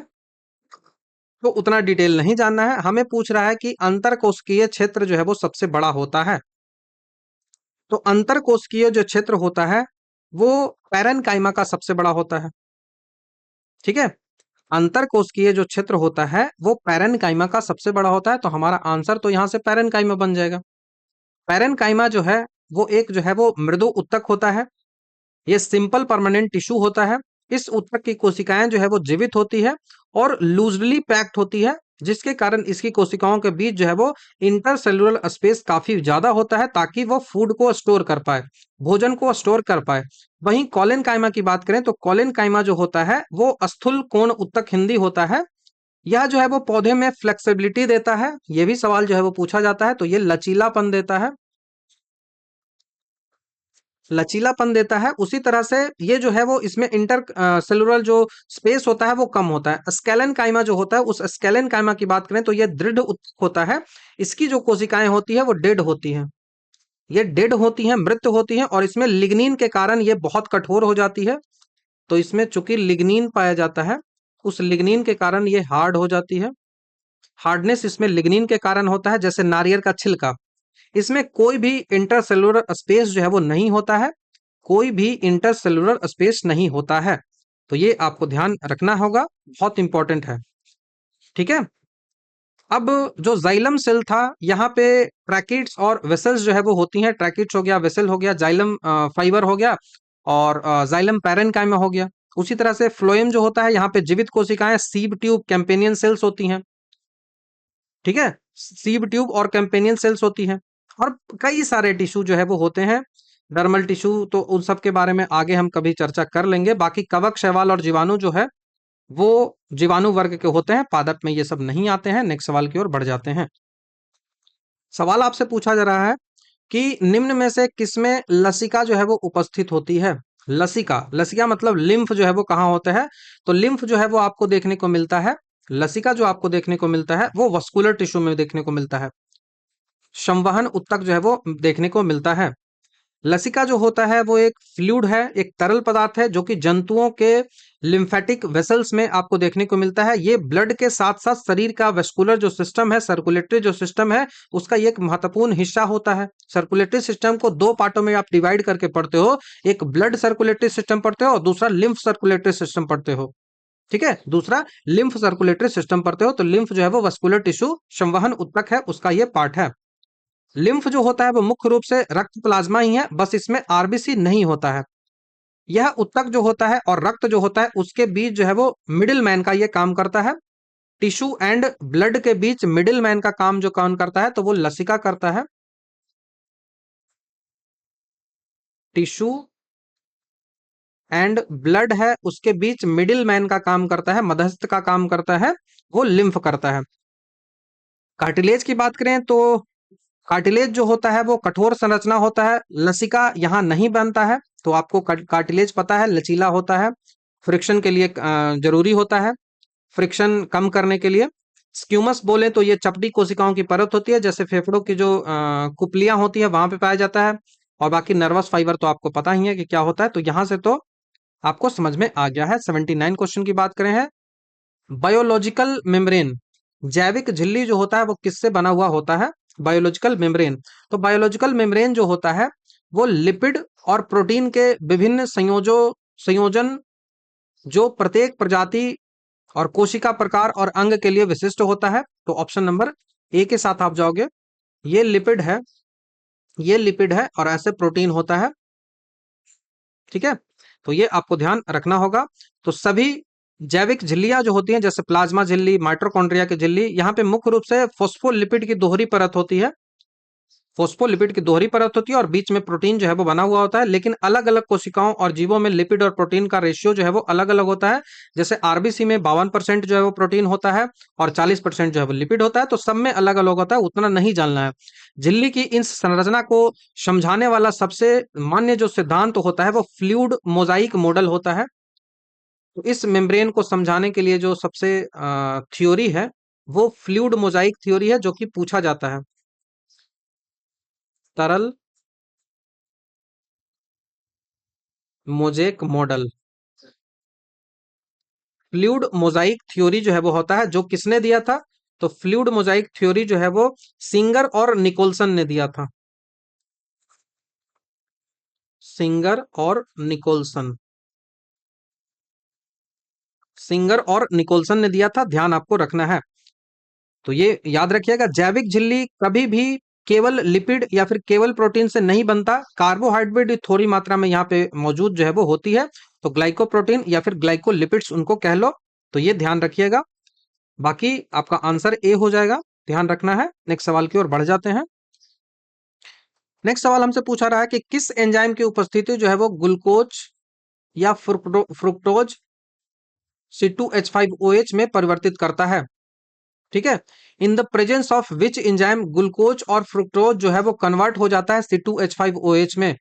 तो उतना डिटेल नहीं जानना है। हमें पूछ रहा है कि अंतर कोशिकीय क्षेत्र जो है वो सबसे बड़ा होता है, तो अंतर कोशिकीय जो क्षेत्र होता है वो पैरेन्काइमा का सबसे बड़ा होता है। ठीक है, अंतर कोशिकीय जो क्षेत्र होता है वो पैरेन्काइमा का सबसे बड़ा होता है, तो हमारा आंसर तो यहाँ से पैरेन्काइमा बन जाएगा। पैरेन्काइमा जो है वो एक जो है वो मृदु उत्तक होता है, ये सिंपल परमानेंट टिश्यू होता है। इस ऊतक की कोशिकाएं जो है वो जीवित होती है और लूजली पैक्ड होती है, जिसके कारण इसकी कोशिकाओं के बीच जो है वो इंटरसेलुलर स्पेस काफी ज्यादा होता है, ताकि वो फूड को स्टोर कर पाए, भोजन को स्टोर कर पाए। वहीं कॉलन काइमा की बात करें तो कॉलन काइमा जो होता है वो स्थूल कोण उत्तक हिंदी होता है। यह जो है वो पौधे में फ्लेक्सिबिलिटी देता है, ये भी सवाल जो है वो पूछा जाता है, तो ये लचीलापन देता है, लचीलापन देता है। उसी तरह से ये जो है वो इसमें इंटर सेलुलर जो स्पेस होता है वो कम होता है। स्केलन काइमा जो होता है, उस स्केलन काइमा की बात करें तो ये दृढ़ उत्तक होता है, इसकी जो कोशिकाएं होती है वो डेड होती हैं, ये डेड होती हैं, मृत होती हैं, और इसमें लिग्निन के कारण ये बहुत कठोर हो जाती है। तो इसमें चूंकि लिग्निन पाया जाता है, उस लिग्निन के कारण ये हार्ड हो जाती है, हार्डनेस इसमें लिग्निन के कारण होता है। जैसे नारियल का छिलका, इसमें कोई भी इंटरसेलुलर स्पेस जो है वो नहीं होता है, कोई भी इंटरसेलुलर स्पेस नहीं होता है, तो ये आपको ध्यान रखना होगा, बहुत इंपॉर्टेंट है। ठीक है, अब जो जाइलम सेल था, यहाँ पे ट्रैकिड्स और वेसल्स जो है वो होती हैं, ट्रैकिड्स हो गया, वेसल हो गया, जाइलम फाइबर हो गया, और जाइलम पैरेन्काइमा हो गया। उसी तरह से फ्लोएम जो होता है, यहाँ पे जीवित कोशिकाएं सीब ट्यूब कैंपेनियन सेल्स होती हैं। ठीक है, सीब ट्यूब और कैंपेनियन सेल्स होती हैं, और कई सारे टिश्यू जो है वो होते हैं, डर्मल टिश्यू, तो उन सब के बारे में आगे हम कभी चर्चा कर लेंगे। बाकी कवक, शैवाल और जीवाणु जो है वो जीवाणु वर्ग के होते हैं, पादप में ये सब नहीं आते हैं। नेक्स्ट सवाल की ओर बढ़ जाते हैं। सवाल आपसे पूछा जा रहा है कि निम्न में से किसमें लसिका जो है वो उपस्थित होती है। लसिका, लसिका मतलब लिम्फ जो है वो कहाँ होता है, तो लिम्फ जो है वो आपको देखने को मिलता है, लसिका जो आपको देखने को मिलता है वो वस्कुलर टिश्यू में देखने को मिलता है, संवहन उत्तक जो है वो देखने को मिलता है। लसिका जो होता है वो एक फ्लूइड है, एक तरल पदार्थ है, जो कि जंतुओं के लिम्फेटिक वेसल्स में आपको देखने को मिलता है। ये ब्लड के साथ साथ शरीर का वेस्कुलर जो सिस्टम है, सर्कुलेटरी जो सिस्टम है, उसका ये एक महत्वपूर्ण हिस्सा होता है। सर्कुलेटरी सिस्टम को दो पार्टों में आप डिवाइड करके पढ़ते हो, एक ब्लड सर्कुलेटरी सिस्टम पढ़ते हो और दूसरा लिम्फ सर्कुलेटरी सिस्टम पढ़ते हो। ठीक है, दूसरा लिम्फ सर्कुलेटरी सिस्टम पढ़ते हो, तो लिम्फ जो है वो वस्कुलर टिश्यू संवहन उत्तक है, उसका ये पार्ट है। लिम्फ जो होता है वो मुख्य रूप से रक्त प्लाज्मा ही है, बस इसमें आरबीसी नहीं होता है। यह उत्तक जो होता है और रक्त जो होता है उसके बीच जो है वो मिडिल मैन का ये काम करता है। टिश्यू एंड ब्लड के बीच मिडिल मैन का काम जो कौन करता है, तो वो लसिका करता है। टिश्यू एंड ब्लड है, उसके बीच मिडिल मैन का काम करता है, मध्यस्थ का काम करता है, वो लिम्फ करता है। कार्टिलेज की बात करें तो कार्टिलेज जो होता है वो कठोर संरचना होता है, लसिका यहाँ नहीं बनता है, तो आपको कार्टिलेज पता है लचीला होता है, फ्रिक्शन के लिए जरूरी होता है, फ्रिक्शन कम करने के लिए। स्क्यूमस बोले तो ये चपटी कोशिकाओं की परत होती है, जैसे फेफड़ों की जो कुपलियां होती है वहां पे पाया जाता है। और बाकी नर्वस फाइबर तो आपको पता ही है कि क्या होता है, तो यहां से तो आपको समझ में आ गया है। 79 क्वेश्चन की बात करें है, बायोलॉजिकल मेम्ब्रेन, जैविक झिल्ली जो होता है वो किससे बना हुआ होता है, बायोलॉजिकल मेम्ब्रेन। तो बायोलॉजिकल मेम्ब्रेन जो होता है वो लिपिड और प्रोटीन के विभिन्न संयोजन जो प्रत्येक प्रजाति और कोशिका प्रकार और अंग के लिए विशिष्ट होता है। तो ऑप्शन नंबर ए के साथ आप जाओगे, ये लिपिड है, ये लिपिड है और ऐसे प्रोटीन होता है। ठीक है, तो ये आपको ध्यान रखना होगा। तो सभी जैविक झिल्लियां जो होती हैं, जैसे प्लाज्मा झिल्ली, माइटोकॉन्ड्रिया की झिल्ली, यहाँ पे मुख्य रूप से फोस्फोलिपिड की दोहरी परत होती है। फोस्फोलिपिड की दोहरी परत होती है और बीच में प्रोटीन जो है वो बना हुआ होता है। लेकिन अलग अलग कोशिकाओं और जीवों में लिपिड और प्रोटीन का रेशियो जो है वो अलग अलग होता है। जैसे आरबीसी में 52% जो है वो प्रोटीन होता है और 40% जो है वो लिपिड होता है। तो सब में अलग अलग होता है, उतना नहीं जानना है। झिल्ली की इस संरचना को समझाने वाला सबसे मान्य जो सिद्धांत होता है वो फ्लूइड मोजाइक मॉडल होता है। तो इस मेम्ब्रेन को समझाने के लिए जो सबसे थ्योरी है वो फ्लूइड मोजाइक थ्योरी है, जो कि पूछा जाता है। तरल mosaic model, fluid Mosaic theory जो है वो होता है, जो किसने दिया था? तो फ्लूइड मोजाइक थ्योरी जो है वो सिंगर और निकोलसन ने दिया था। सिंगर और निकोलसन, सिंगर और निकोलसन ने दिया था, ध्यान आपको रखना है। तो ये याद रखिएगा, जैविक झिल्ली कभी भी केवल लिपिड या फिर केवल प्रोटीन से नहीं बनता। कार्बोहाइड्रेट थोड़ी मात्रा में यहाँ पे मौजूद जो है वो होती है। तो ग्लाइकोप्रोटीन या फिर ग्लाइकोलिपिड्स उनको कह लो। तो ये ध्यान रखिएगा। बाकी आपका आंसर ए हो जाएगा, ध्यान रखना है। नेक्स्ट सवाल की ओर बढ़ जाते हैं। नेक्स्ट सवाल हमसे पूछा रहा है कि किस एंजाइम की उपस्थिति जो है वो ग्लूकोज या फ्रुक्टोज C2H5OH में परिवर्तित करता है। ठीक है, in the presence of which enzyme glucose और फ्रुक्टोज जो है वो कन्वर्ट हो जाता है C2H5OH में।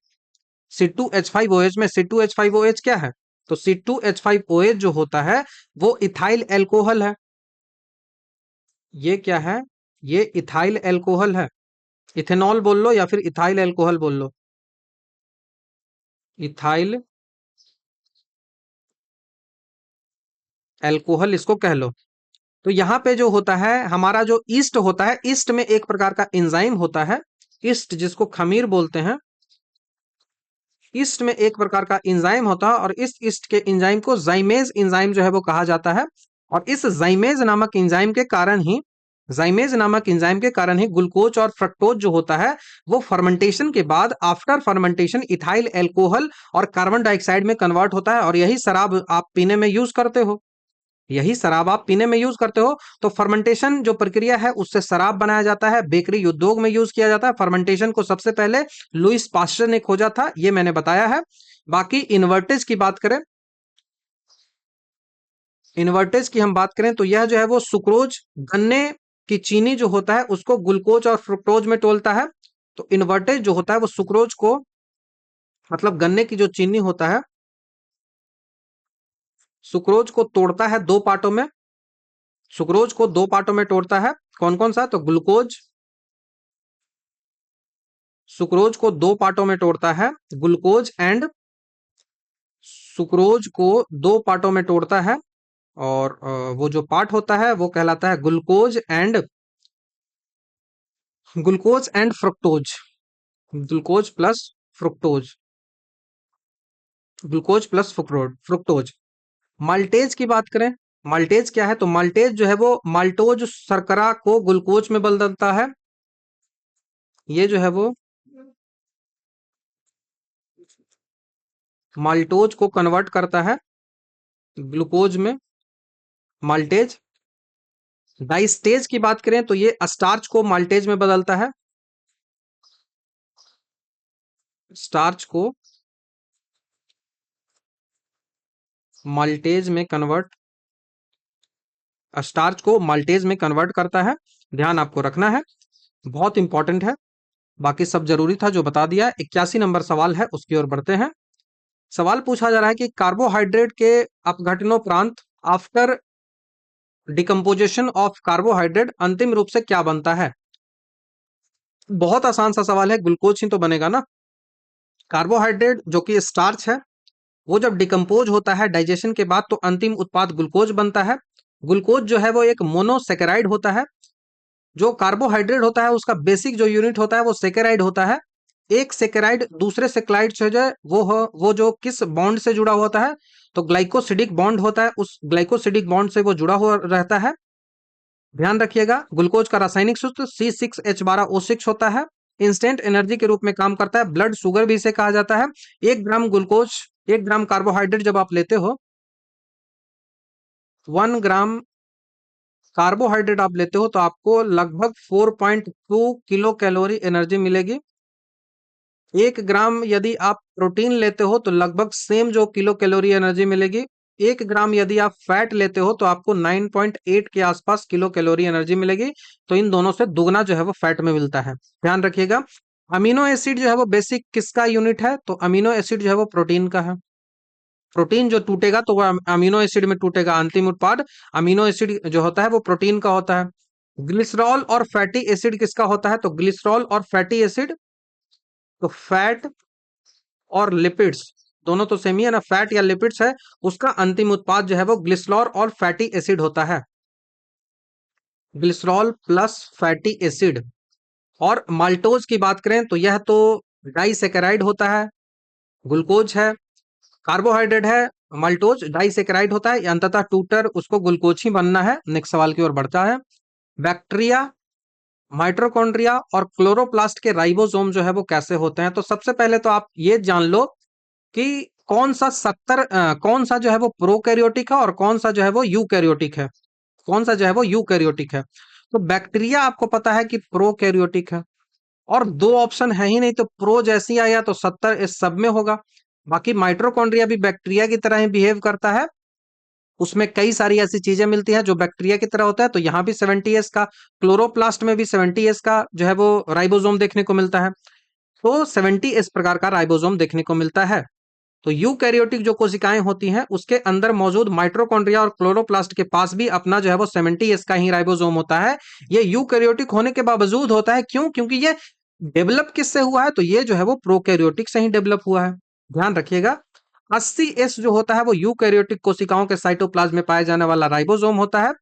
C2H5OH में C2H5OH क्या है? तो C2H5OH जो होता है वो इथाइल एल्कोहल है। ये क्या है? ये इथाइल एल्कोहल है। इथेनॉल बोल लो या फिर इथाइल एल्कोहल बोल लो, इथाइल एल्कोहल इसको कह लो। तो यहाँ पे जो होता है हमारा जो ईस्ट होता है, ईस्ट में एक प्रकार का एंजाइम होता है, ईस्ट जिसको खमीर बोलते हैं। ईस्ट में एक प्रकार का एंजाइम होता है और इस ईस्ट के एंजाइम को जाइमेज एंजाइम जो है वो कहा जाता है। और इस जाइमेज नामक एंजाइम के कारण ही, जाइमेज नामक एंजाइम के कारण ही ग्लूकोज और फ्रक्टोज जो होता है वो फर्मेंटेशन के बाद, आफ्टर फर्मेंटेशन, इथाइल एल्कोहल और कार्बन डाइऑक्साइड में कन्वर्ट होता है और यही शराब आप पीने में यूज करते हो। यही शराब आप पीने में यूज करते हो। तो फर्मेंटेशन जो प्रक्रिया है उससे शराब बनाया जाता है, बेकरी उद्योग में यूज किया जाता है। फर्मेंटेशन को सबसे पहले लुइस पास्चर ने खोजा था, ये मैंने बताया है। बाकी इन्वर्टेज की बात करें, इन्वर्टेज की हम बात करें तो यह जो है वो सुक्रोज, गन्ने की चीनी जो होता है उसको ग्लूकोज और फ्रुक्टोज में तोलता है। तो इन्वर्टेज जो होता है वो सुक्रोज को, मतलब गन्ने की जो चीनी होता है, सुक्रोज को तोड़ता है दो पार्टों में। सुक्रोज को दो पार्टों में तोड़ता है, कौन कौन सा? तो ग्लूकोज, सुक्रोज को दो पार्टों में तोड़ता है, ग्लूकोज एंड, सुक्रोज को दो पार्टों में तोड़ता है। और वो जो पार्ट होता है वो कहलाता है glucose and, glucose and fructose, glucose plus fructose, glucose plus fructose. Maltase की बात करें, माल्टेज क्या है? तो माल्टेज जो है वो माल्टोज शर्करा को ग्लूकोज में बदलता है। ये जो है वो माल्टोज को कन्वर्ट करता है ग्लूकोज में, माल्टेज। डाइस्टेज की बात करें तो ये स्टार्च को माल्टेज में बदलता है, स्टार्च को माल्टेज में कन्वर्ट, स्टार्च को माल्टेज में कन्वर्ट करता है। ध्यान आपको रखना है, बहुत इंपॉर्टेंट है। बाकी सब जरूरी था जो बता दिया। 81 नंबर सवाल है, उसकी ओर बढ़ते हैं। सवाल पूछा जा रहा है कि कार्बोहाइड्रेट के अपघटनोपरांत, आफ्टर डिकम्पोजिशन ऑफ कार्बोहाइड्रेट, अंतिम रूप से क्या बनता है? बहुत आसान सा सवाल है, ग्लूकोज ही तो बनेगा ना। कार्बोहाइड्रेट जो कि स्टार्च है, वो जब डिकम्पोज होता है डाइजेशन के बाद तो अंतिम उत्पाद ग्लूकोज बनता है। ग्लूकोज जो है वो एक मोनोसेकेराइड होता है। जो कार्बोहाइड्रेट होता है उसका बेसिक जो यूनिट होता है वो सेकेराइड होता है। एक सेकेराइड दूसरे सेकेराइड से जो है वो जो किस बॉन्ड से जुड़ा होता है? तो ग्लाइकोसिडिक बॉन्ड होता है, उस ग्लाइकोसिडिक बॉन्ड से वो जुड़ा हुआ रहता है। ध्यान रखिएगा, ग्लूकोज का रासायनिक सूत्र C6H12O6 होता है। इंस्टेंट एनर्जी के रूप में काम करता है। ब्लड शुगर भी इसे कहा जाता है। 1 ग्राम ग्लूकोज, 1 ग्राम कार्बोहाइड्रेट जब आप लेते हो, 1 ग्राम कार्बोहाइड्रेट आप लेते हो तो आपको लगभग 4.2 किलो कैलोरी एनर्जी मिलेगी। 1 ग्राम यदि आप प्रोटीन लेते हो तो लगभग सेम जो किलो कैलोरी एनर्जी मिलेगी। 1 ग्राम यदि आप फैट लेते हो तो आपको 9.8 के आसपास किलो कैलोरी एनर्जी मिलेगी। तो इन दोनों से दुगना जो है वो फैट में मिलता है, ध्यान रखिएगा। अमीनो एसिड जो है वो बेसिक किसका यूनिट है? तो अमीनो एसिड जो है वो प्रोटीन का है। प्रोटीन जो टूटेगा तो वह अमीनो एसिड में टूटेगा, अंतिम उत्पाद अमीनो एसिड जो होता है वो प्रोटीन का होता है। ग्लिसरॉल और फैटी एसिड किसका होता है? तो ग्लिसरॉल और फैटी एसिड, तो फैट और लिपिड्स दोनों तो सेम ही है ना, फैट या लिपिड्स है, उसका अंतिम उत्पाद जो है वो ग्लिसरॉल और फैटी एसिड होता है। Glycerol plus fatty acid. और माल्टोज की बात करें तो यह तो डाइसेकेराइड होता है, ग्लूकोज है, कार्बोहाइड्रेट है, माल्टोज डाइसेकेराइड होता है, अंततः टूटर उसको ग्लूकोज ही बनना है। नेक्स्ट सवाल की ओर बढ़ता है। बैक्टीरिया, माइटोकॉन्ड्रिया और क्लोरोप्लास्ट के राइबोसोम जो है वो कैसे होते हैं? तो सबसे पहले तो आप ये जान लो कि कौन सा जो है वो प्रोकैरियोटिक है और कौन सा जो है वो यूकैरियोटिक है। कौन सा जो है वो यूकैरियोटिक है? तो बैक्टीरिया आपको पता है कि प्रोकैरियोटिक है, और दो ऑप्शन है ही नहीं, तो प्रो जैसी आया तो 70 इस सब में होगा। बाकी माइटोकॉन्ड्रिया भी बैक्टीरिया की तरह ही बिहेव करता है, उसमें कई सारी ऐसी चीजें मिलती हैं जो बैक्टीरिया की तरह होता है। तो यहाँ भी 70s का, क्लोरोप्लास्ट में भी 70s का जो है वो राइबोसोम देखने को मिलता है। तो 70 इस प्रकार का राइबोसोम देखने को मिलता है। तो यूकैरियोटिक जो कोशिकाएं होती हैं उसके अंदर मौजूद माइटोकॉन्ड्रिया और क्लोरोप्लास्ट के पास भी अपना जो है वो 70s का ही राइबोसोम होता है। ये यूकैरियोटिक होने के बावजूद होता है, क्यों? क्योंकि ये डेवलप किससे हुआ है? तो ये जो है वो प्रोकैरियोटिक से ही डेवलप हुआ है, ध्यान रखिएगा। 80s जो होता है वो यूकैरियोटिक कोशिकाओं के साइटोप्लाज्म में पाया जाने वाला राइबोसोम होता है,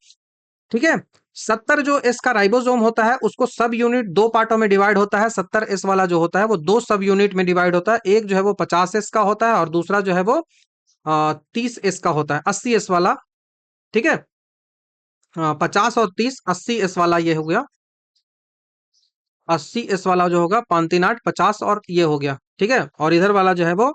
ठीक है। 70 जो एस का राइबोसोम होता है उसको सब यूनिट दो पार्टों में डिवाइड होता है। 70s वाला जो होता है वो दो सब यूनिट में डिवाइड होता है, एक जो है वो 50s का होता है और दूसरा जो है वो 30s का होता है। 80s वाला, ठीक है, 50 और 30, 80s वाला ये हो गया। 80s वाला जो होगा 538 50 और ये हो गया, ठीक है। और इधर वाला जो है वो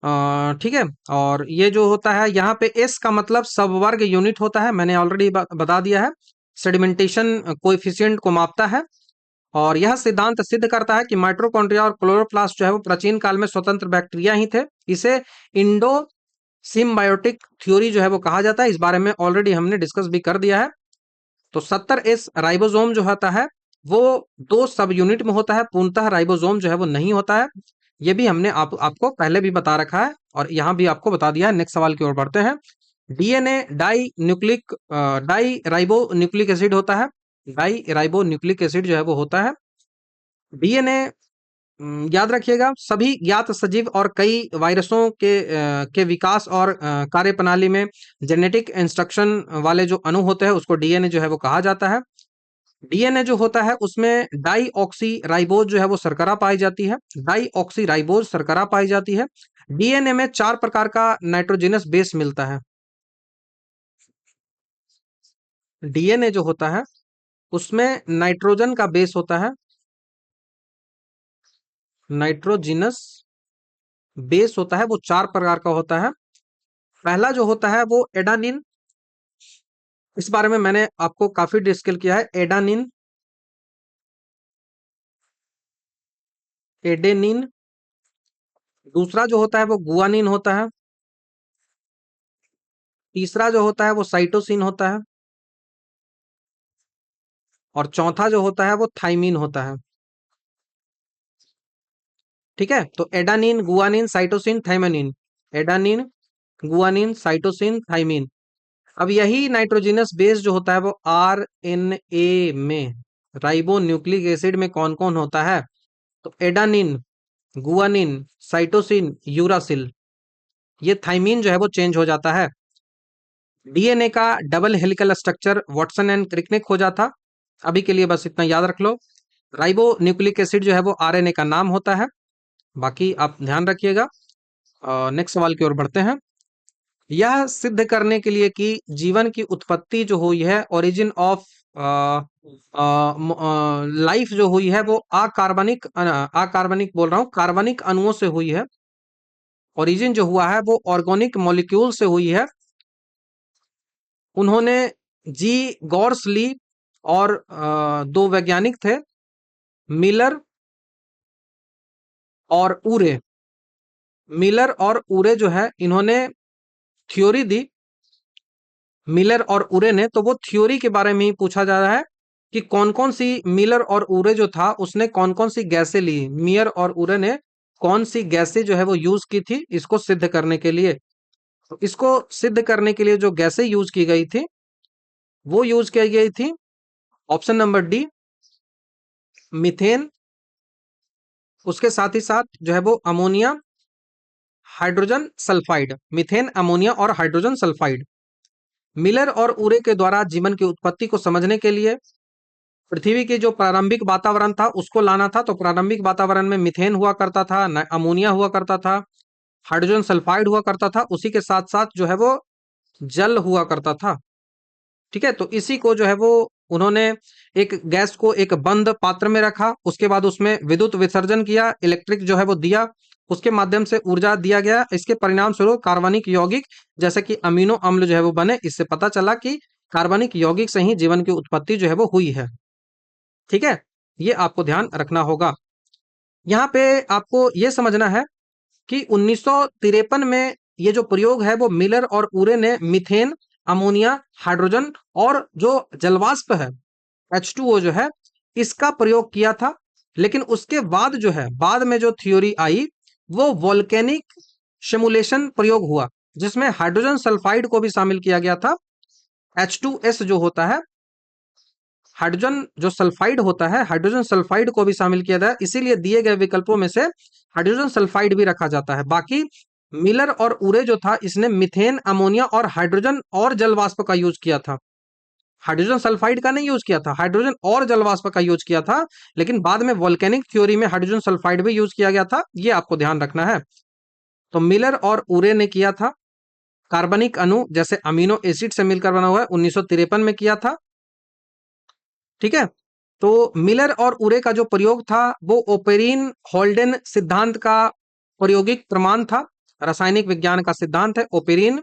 ठीक है। और ये जो होता है यहाँ पे एस का मतलब सब वर्ग यूनिट होता है, मैंने ऑलरेडी बता दिया है। सेडिमेंटेशन कोएफिशिएंट को मापता है। और यह सिद्धांत सिद्ध करता है कि माइटोकॉन्ड्रिया और क्लोरोप्लास्ट जो है वो प्राचीन काल में स्वतंत्र बैक्टीरिया ही थे। इसे इंडो सिम्बायोटिक थ्योरी जो है वो कहा जाता है। इस बारे में ऑलरेडी हमने डिस्कस भी कर दिया है। तो 70s राइबोसोम जो होता है वो दो सब यूनिट में होता है, पूर्णतः राइबोसोम जो है वो नहीं होता है। ये भी हमने आपको पहले भी बता रखा है और यहाँ भी आपको बता दिया है। नेक्स्ट सवाल की ओर बढ़ते हैं। DNA di ribonucleic acid होता है। डाई राइबो न्यूक्लिक एसिड जो है वो होता है। डीएनए, याद रखिएगा, सभी ज्ञात सजीव और कई वायरसों के विकास और कार्य प्रणाली में जेनेटिक इंस्ट्रक्शन वाले जो अणु होते हैं उसको डीएनए जो है वो कहा जाता है। डीएनए जो होता है उसमें डाई ऑक्सी राइबोज जो है वो शर्करा पाई जाती है। डाई ऑक्सी राइबोज शर्करा पाई जाती है। डीएनए में 4 प्रकार का नाइट्रोजनस बेस मिलता है। डीएनए जो होता है उसमें नाइट्रोजन का बेस होता है, नाइट्रोजिनस बेस होता है, वो 4 प्रकार का होता है। पहला जो होता है वो एडानिन, इस बारे में मैंने आपको काफी डिस्कस किया है। Adenine, adenine. दूसरा जो होता है वो गुआनिन होता है। तीसरा जो होता है वो साइटोसिन होता है। और चौथा जो होता है वो थाइमिन होता है, ठीक है। तो adenine, guanine, cytosine, thymine. Adenine, guanine, cytosine, thymine. अब यही नाइट्रोजनस बेस जो होता है वो आरएनए में, राइबो न्यूक्लिक एसिड में कौन कौन होता है? तो एडानिन, गुआनिन, साइटोसिन, यूरासिल। ये थाइमिन जो है वो चेंज हो जाता है। डीएनए का double helical structure Watson and क्रिकने खोजा था। अभी के लिए बस इतना याद रख लो। राइबो न्यूक्लिक एसिड जो है वो आरएनए का नाम होता है। बाकी आप ध्यान रखिएगा। नेक्स्ट सवाल की ओर बढ़ते हैं। यह सिद्ध करने के लिए कि जीवन की उत्पत्ति जो हुई है, ओरिजिन ऑफ लाइफ जो हुई है वो अकार्बनिक बोल रहा हूँ, कार्बनिक अणुओं से हुई है। ओरिजिन जो हुआ है वो ऑर्गेनिक मॉलिक्यूल से हुई है। उन्होंने जी गॉर्स ली और दो वैज्ञानिक थे, मिलर और उरे। मिलर और उरे जो है इन्होंने थ्योरी दी। मिलर और उरे ने, तो वो थ्योरी के बारे में ही पूछा जा रहा है कि कौन कौन सी, मिलर और उरे जो था उसने कौन कौन सी गैसें ली, मियर और उरे ने कौन सी गैसें जो है वो यूज की थी इसको सिद्ध करने के लिए। तो इसको सिद्ध करने के लिए जो गैसें यूज की गई थी वो यूज की गई थी, ऑप्शन नंबर डी, मीथेन। उसके साथ ही साथ जो है वो ammonia, hydrogen sulphide, methane, ammonia और हाइड्रोजन सल्फाइड। मिलर और उरे के द्वारा जीवन की उत्पत्ति को समझने के लिए पृथ्वी के जो प्रारंभिक वातावरण था उसको लाना था। तो प्रारंभिक वातावरण में मीथेन हुआ करता था, अमोनिया हुआ करता था, हाइड्रोजन सल्फाइड हुआ करता था, उसी के साथ साथ जो है वो जल हुआ करता था। ठीक है, तो इसी को जो है वो उन्होंने एक गैस को एक बंद पात्र में रखा, उसके बाद उसमें विद्युत विसर्जन किया, इलेक्ट्रिक जो है वो दिया, उसके माध्यम से ऊर्जा दिया गया। इसके परिणाम स्वरूप कार्बनिक यौगिक जैसे कि अमीनो अम्ल जो है वो बने। इससे पता चला कि कार्बनिक यौगिक से ही जीवन की उत्पत्ति जो है वो हुई है। ठीक है, ये आपको ध्यान रखना होगा। यहाँ पे आपको ये समझना है कि 1953 में ये जो प्रयोग है वो मिलर और उरे ने मीथेन, अमोनिया, हाइड्रोजन और जो जलवाष्प है H2O जो है इसका प्रयोग किया था। लेकिन उसके बाद जो है, बाद में जो थ्योरी आई वो वोल्केनिक सिमुलेशन प्रयोग हुआ, जिसमें हाइड्रोजन सल्फाइड को भी शामिल किया गया था। H2S जो होता है, हाइड्रोजन जो सल्फाइड होता है, हाइड्रोजन सल्फाइड को भी शामिल किया गया, इसीलिए दिए गए विकल्पों में से हाइड्रोजन सल्फाइड भी रखा जाता है। बाकी मिलर और उरे जो था इसने मिथेन, अमोनिया और हाइड्रोजन और जल वाष्प का यूज किया था। हाइड्रोजन सल्फाइड का नहीं यूज किया था, हाइड्रोजन और जल वाष्प का यूज किया था। लेकिन बाद में वोल्केनिक थ्योरी में हाइड्रोजन सल्फाइड भी यूज किया गया था, ये आपको ध्यान रखना है। तो मिलर और उरे ने किया था। कार्बनिक अणु जैसे अमीनो एसिड से मिलकर बना हुआ है, 1953 में किया था। ठीक है, तो मिलर और उरे का जो प्रयोग था वो ओपेरिन होल्डेन सिद्धांत का प्रायोगिक प्रमाण था। रासायनिक विज्ञान का सिद्धांत है ओपेरिन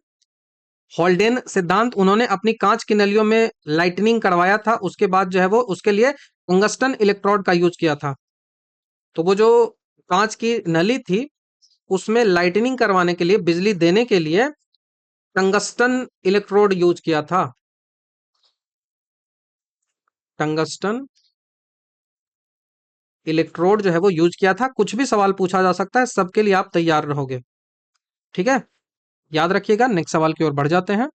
होल्डेन सिद्धांत। उन्होंने अपनी कांच की नलियों में लाइटनिंग करवाया था, उसके बाद जो है वो उसके लिए टंगस्टन इलेक्ट्रोड का यूज किया था। तो वो जो कांच की नली थी उसमें लाइटनिंग करवाने के लिए, बिजली देने के लिए टंगस्टन इलेक्ट्रोड यूज किया था। टंगस्टन इलेक्ट्रोड जो है वो यूज किया था। कुछ भी सवाल पूछा जा सकता है, सबके लिए आप तैयार रहोगे। ठीक है, याद रखिएगा। नेक्स्ट सवाल की ओर बढ़ जाते हैं।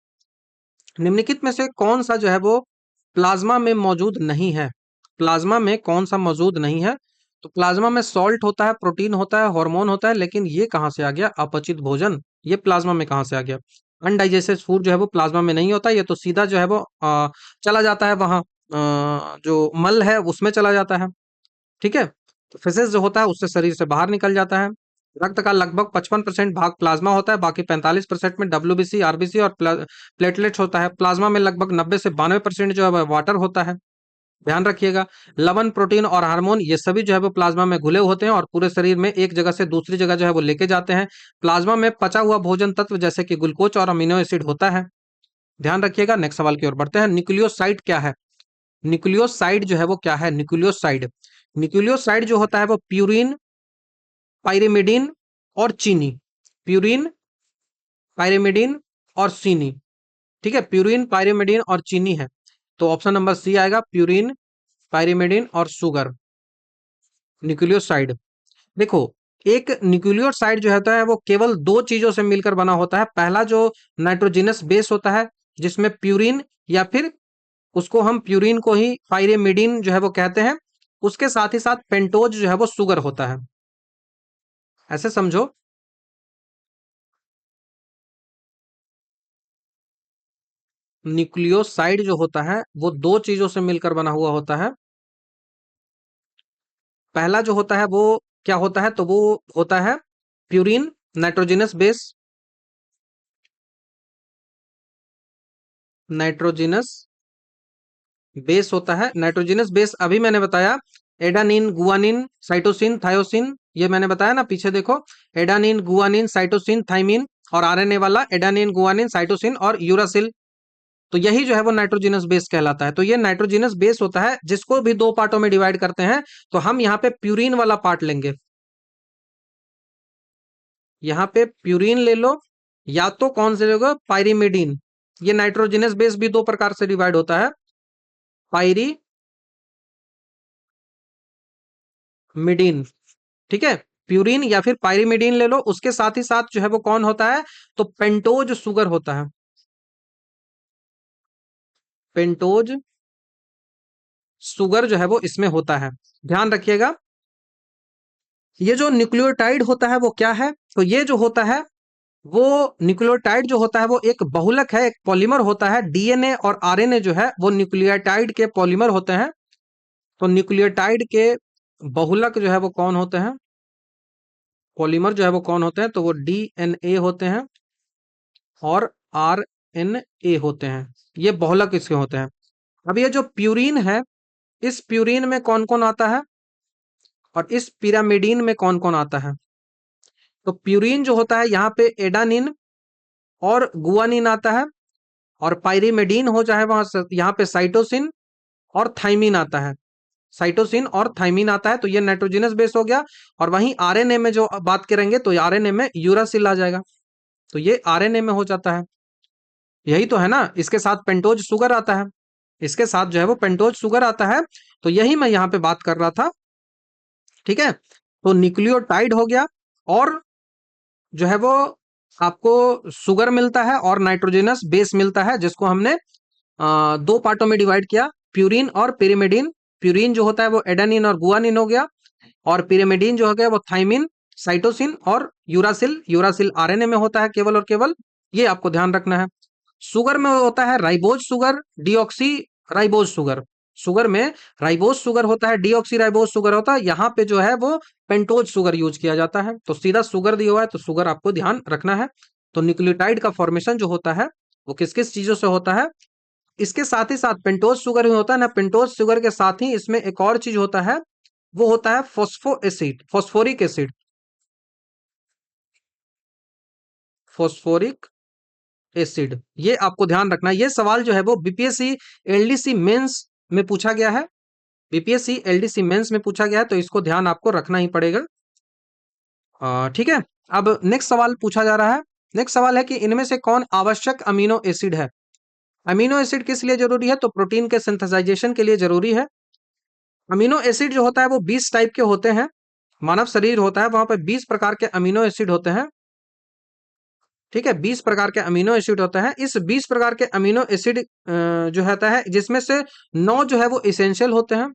निम्नलिखित में से कौन सा जो है वो प्लाज्मा में मौजूद नहीं है? प्लाज्मा में कौन सा मौजूद नहीं है? तो प्लाज्मा में सॉल्ट होता है, प्रोटीन होता है, हार्मोन होता है, लेकिन ये कहाँ से आ गया? अपचित भोजन, ये प्लाज्मा में कहाँ से आ गया? अनडाइजेस्टेड फूड जो है वो प्लाज्मा में नहीं होता, ये तो सीधा जो है वो चला जाता है वहाँ, जो मल है उसमें चला जाता है। ठीक है, तो फिसेस जो होता है उससे शरीर से बाहर निकल जाता है। रक्त का लगभग 55% भाग प्लाज्मा होता है, बाकी 45% में डब्ल्यूबीसी, आरबीसी और प्लेटलेट्स होता है। प्लाज्मा में लगभग 90 से 92% जो है वाटर होता है। ध्यान रखिएगा। लवण, प्रोटीन और हार्मोन ये सभी जो है वो प्लाज्मा में घुले होते हैं और पूरे शरीर में एक जगह से दूसरी जगह जो है वो लेके जाते हैं। प्लाज्मा में पचा हुआ भोजन तत्व जैसे कि ग्लूकोज और अमीनो एसिड होता है। ध्यान रखिएगा। नेक्स्ट सवाल की ओर बढ़ते हैं। न्यूक्लियोसाइड क्या है? न्यूक्लियोसाइड जो है वो क्या है? न्यूक्लियोसाइड, न्यूक्लियोसाइड जो होता है वो प्यूरिन, पाइरिमिडीन और चीनी। प्यूरिन, पाइरिमिडीन और चीनी। ठीक है, प्यूरिन, पाइरिमिडीन और चीनी है। तो ऑप्शन नंबर सी आएगा, प्यूरिन, पाइरिमिडीन और शुगर, न्यूक्लियोसाइड। देखो, एक न्यूक्लियोसाइड जो होता है वो केवल दो चीजों से मिलकर बना होता है। पहला जो नाइट्रोजिनस बेस होता है जिसमें प्यूरिन, या फिर उसको हम प्यूरिन को ही पाइरिमिडीन जो है वो कहते हैं। उसके साथ ही साथ पेंटोज जो है वो शुगर होता है, ऐसे समझो। न्यूक्लियोसाइड जो होता है वो दो चीजों से मिलकर बना हुआ होता है। पहला जो होता है वो क्या होता है? तो वो होता है purine, nitrogenous base, nitrogenous base होता है। नाइट्रोजनस बेस अभी मैंने बताया, एडानिन, गुआनिन, साइटोसिन, थायोसिन, ये मैंने बताया ना, पीछे देखो, एडानिन, गुआनिन, साइटोसिन, थाइमिन, और आरएनए वाला एडानिन, गुआनिन, साइटोसिन और यूरासिल। तो यही जो है वो नाइट्रोजनस बेस कहलाता है। तो ये नाइट्रोजनस बेस होता है, जिसको भी दो पार्टों में डिवाइड करते हैं। तो हम यहाँ पे प्यूरिन वाला पार्ट लेंगे, यहाँ पे प्यूरिन ले लो, या तो कौन से लोगे, पायरिमिडीन। ये नाइट्रोजनस बेस भी दो प्रकार से डिवाइड होता है, पायरिमिडीन, ठीक है। प्यूरिन या फिर पायरिमिडीन ले लो, उसके साथ ही साथ जो है वो कौन होता है, तो पेंटोज सुगर होता है, पेंटोज सुगर जो है वो इसमें होता है। ध्यान रखिएगा, ये जो न्यूक्लियोटाइड होता है वो क्या है, तो ये जो होता है वो न्यूक्लियोटाइड जो होता है वो एक बहुलक है, एक पॉलीमर होता है। डीएनए और आरएनए जो है वो न्यूक्लियोटाइड के पॉलीमर होते हैं। तो न्यूक्लियोटाइड के बहुलक जो है वो कौन होते हैं, पॉलीमर जो है वो कौन होते हैं, तो वो डीएनए होते हैं और आरएनए होते हैं। ये बहुलक इसके होते हैं। अब ये जो प्यूरिन है, इस प्यूरिन में कौन कौन आता है और इस पिरामिडीन में कौन कौन आता है। तो प्यूरिन जो होता है, यहाँ पे एडानिन और गुआनिन आता है, और पायरिमिडीन हो जाए वहां यहाँ पे साइटोसिन और थाइमिन आता है, साइटोसिन और थाइमिन आता है। तो ये नाइट्रोजनस बेस हो गया। और वहीं आरएनए में जो बात करेंगे, तो आरएनए में यूरासिल आ जाएगा, तो ये आरएनए में हो जाता है। यही तो है ना, इसके साथ पेंटोज सुगर आता है, इसके साथ जो है वो पेंटोज सुगर आता है। तो यही मैं यहाँ पे बात कर रहा था, ठीक है। तो न्यूक्लियोटाइड हो गया, और जो है वो आपको सुगर मिलता है और नाइट्रोजनस बेस मिलता है, जिसको हमने दो पार्टों में डिवाइड किया, प्यूरिन और पिरिमिडीन। प्यूरिन जो होता है वो एडेनिन और गुआनिन हो गया, और पिरिमिडीन जो हो गया वो थाइमिन, साइटोसिन और यूरासिल। यूरासिल आरएनए में होता है केवल और केवल, ये आपको ध्यान रखना है। शुगर में होता है ribose sugar, deoxy ribose sugar. Sugar में राइबोज शुगर होता है, डीऑक्सी राइबोज शुगर होता है। यहाँ पे जो है वो पेंटोज शुगर यूज किया जाता है। तो सीधा शुगर दिया हुआ है, तो शुगर आपको ध्यान रखना है। तो न्यूक्लियोटाइड का फॉर्मेशन जो होता है वो किस किस चीजों से होता है, इसके साथ ही साथ पेंटोज शुगर भी होता है ना, पेंटोज शुगर के साथ ही इसमें एक और चीज होता है, वो होता है phospho acid, phosphoric acid, phosphoric acid. ये आपको ध्यान रखना है। ये सवाल जो है वो बीपीएससी एलडीसी मेंस में पूछा गया है, बीपीएससी एलडीसी मेंस में पूछा गया है, तो इसको ध्यान आपको रखना ही पड़ेगा। ठीक है। अब नेक्स्ट सवाल पूछा जा रहा है। नेक्स्ट सवाल है कि इनमें से कौन आवश्यक अमीनो एसिड है। अमीनो एसिड किस लिए जरूरी है, तो प्रोटीन के सिंथेसाइजेशन के लिए जरूरी है। अमीनो एसिड जो होता है वो 20 टाइप के होते हैं। मानव शरीर होता है, वहां पे 20 प्रकार के अमीनो एसिड होते हैं, ठीक है। 20 प्रकार के अमीनो एसिड होते हैं। इस 20 प्रकार के अमीनो एसिड जो होता है, जिसमें से 9 जो है वो इसेंशियल होते हैं,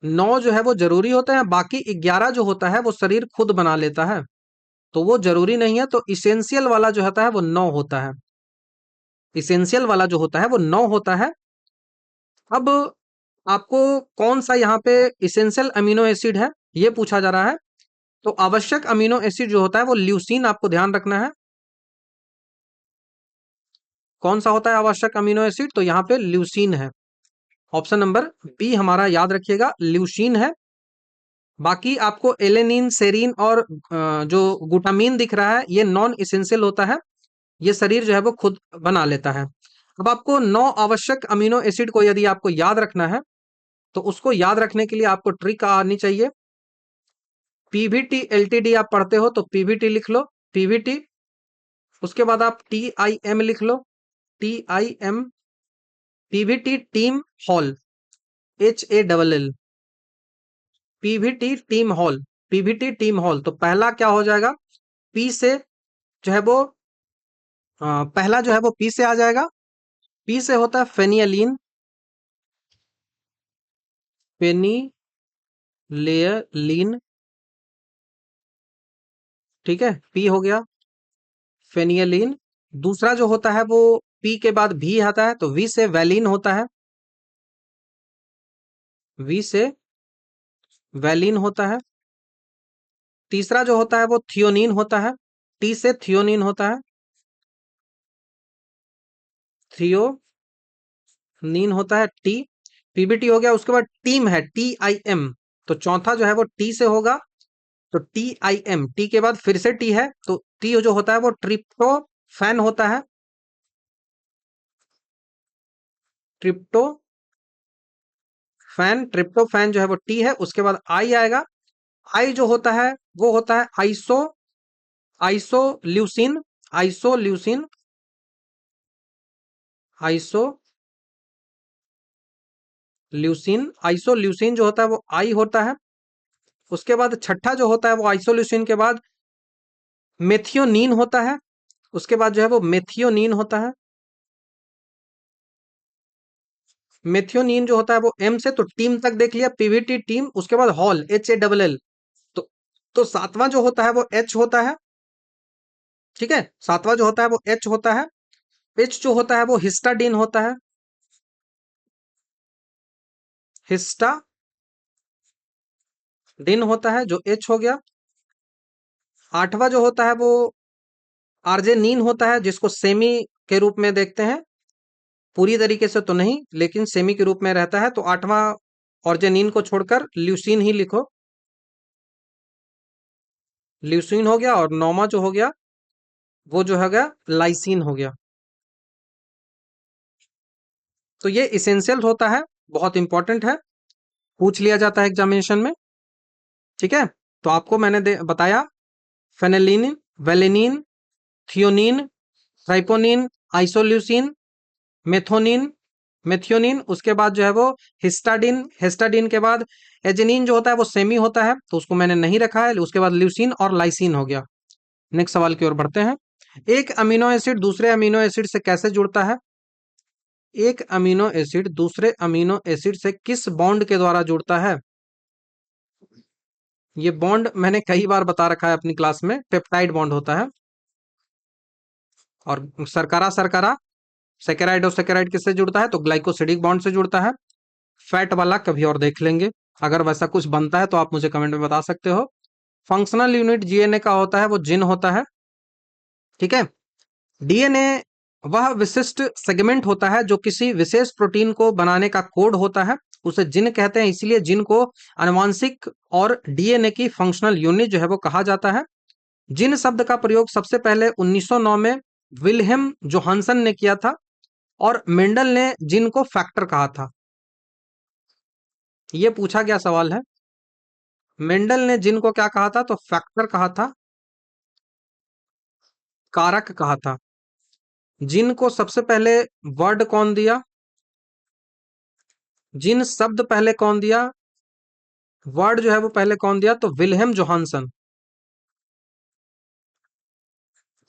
9 जो है वो जरूरी होते हैं, बाकी 11 जो होता है वो शरीर खुद बना लेता है, तो वो जरूरी नहीं है। तो इसेंशियल वाला जो होता है वो 9 होता है, इसेंशियल वाला जो होता है वो 9 होता है। अब आपको कौन सा यहाँ पे इसेंशियल अमीनो एसिड है ये पूछा जा रहा है। तो आवश्यक अमीनो एसिड जो होता है वो ल्यूसीन, आपको ध्यान रखना है। कौन सा होता है आवश्यक अमीनो एसिड, तो यहाँ पे ल्यूसीन है। ऑप्शन नंबर बी हमारा याद रखिएगा, ल्यूसीन है। बाकी आपको एलेनिन, सेरीन और जो ग्लूटामीन दिख रहा है, ये नॉन इसेंशियल होता है, ये शरीर जो है वो खुद बना लेता है। अब आपको 9 आवश्यक अमीनो एसिड को यदि आपको याद रखना है, तो उसको याद रखने के लिए आपको ट्रिक आनी चाहिए। पीवीटी एलटीडी आप पढ़ते हो, तो पीवीटी लिख लो, पीवीटी। उसके बाद आप टीआईएम लिख लो, TIM. PVT team hall, HALL, PVT team hall, PVT team hall. तो पहला क्या हो जाएगा, पी से जो है वो पहला जो है वो पी से आ जाएगा। पी से होता है फेनियलीन, फेनिलेलीन, ठीक है, पी हो गया फेनियलीन। दूसरा जो होता है वो पी के बाद भी आता है, तो वी से वैलिन होता है, वी से वैलिन होता है। तीसरा जो होता है वो थियोनीन होता है, टी से थियोनीन होता है। थ्रियोनीन होता है टी, पीबीटी हो गया, उसके बाद टीम है टीआईएम, तो चौथा जो है वो टी से होगा, तो टीआईएम, टी के बाद फिर से टी है, तो टी जो होता है वो ट्रिप्टोफैन होता है, ट्रिप्टोफैन, ट्रिप्टोफैन जो है वो टी है, उसके बाद आई आएगा, आई जो होता है वो होता है आइसोल्यूसिन, आइसोल्यूसिन, आइसोल्यूसिन जो होता है वो आई होता है, उसके बाद छठा जो होता है वो आइसोल्यूसिन के बाद मेथियोनीन होता है, उसके बाद जो है वो मेथियोनीन होता है, मेथियोनीन जो होता है वो एम से, तो टीम तक देख लिया, पीवीटी टीम, उसके बाद हॉल HALL, तो तो सातवां जो होता है वो एच होता है, ठीक है, सातवां जो होता है वो एच होता है, एच जो होता है वो हिस्टाडीन होता है, हिस्टाडीन होता है जो एच हो गया, आठवां जो होता है वो आर्जेनीन होता है, जिसको सेमी के रूप में देखते हैं, पूरी तरीके से तो नहीं लेकिन सेमी के रूप में रहता है, तो आठवां ऑर्जेनिन को छोड़कर ल्यूसीन ही लिखो, ल्यूसीन हो गया, और नौवां जो हो गया वो जो है गया लाइसिन हो गया। तो ये इसेंशियल होता है, बहुत इंपॉर्टेंट है, पूछ लिया जाता है एग्जामिनेशन में, ठीक है। तो आपको मैंने बताया फेनेलिन, वेलिनिन, थियोनिन, ट्राइपोनिन, आइसोल्यूसिन, मेथोनिन, मेथियोनिन, उसके बाद जो है वो हिस्टाडिन, हिस्टाडिन के बाद एजेनिन जो होता है वो सेमी होता है, तो उसको मैंने नहीं रखा है, उसके बाद ल्यूसिन और लाइसिन हो गया। नेक्स्ट सवाल की ओर बढ़ते हैं। एक अमीनो एसिड दूसरे अमीनो एसिड से कैसे जुड़ता है? एक अमीनो एसिड दूसरे अमीनो एसिड से किस बॉन्ड के द्वारा जुड़ता है? ये बॉन्ड मैंने कई बार बता रखा है अपनी क्लास में, पेप्टाइड बॉन्ड होता है। और सरकरा सरकरा, सेकेराइड और सेकेराइड किससे जुड़ता है? तो ग्लाइकोसिडिक बॉन्ड से जुड़ता है। फैट वाला कभी और देख लेंगे, अगर वैसा कुछ बनता है तो आप मुझे कमेंट में बता सकते हो। फंक्शनल यूनिट जीएनए का होता है वो जिन होता है, ठीक है। डीएनए वह विशिष्ट सेगमेंट होता है जो किसी विशेष प्रोटीन को बनाने का कोड होता है, उसे जिन कहते हैं, इसीलिए जिन को आनुवांशिक और डीएनए की फंक्शनल यूनिट जो है वो कहा जाता है। जिन शब्द का प्रयोग सबसे पहले 1909 में विल्हेम जोहानसन ने किया था, और मेंडल ने जिन को फैक्टर कहा था। ये पूछा गया सवाल है। मेंडल ने जिन को क्या कहा था? तो फैक्टर कहा था, कारक कहा था। जिन को सबसे पहले वर्ड कौन दिया? जिन शब्द पहले कौन दिया? वर्ड जो है वो पहले कौन दिया? तो विल्हेम जोहानसन,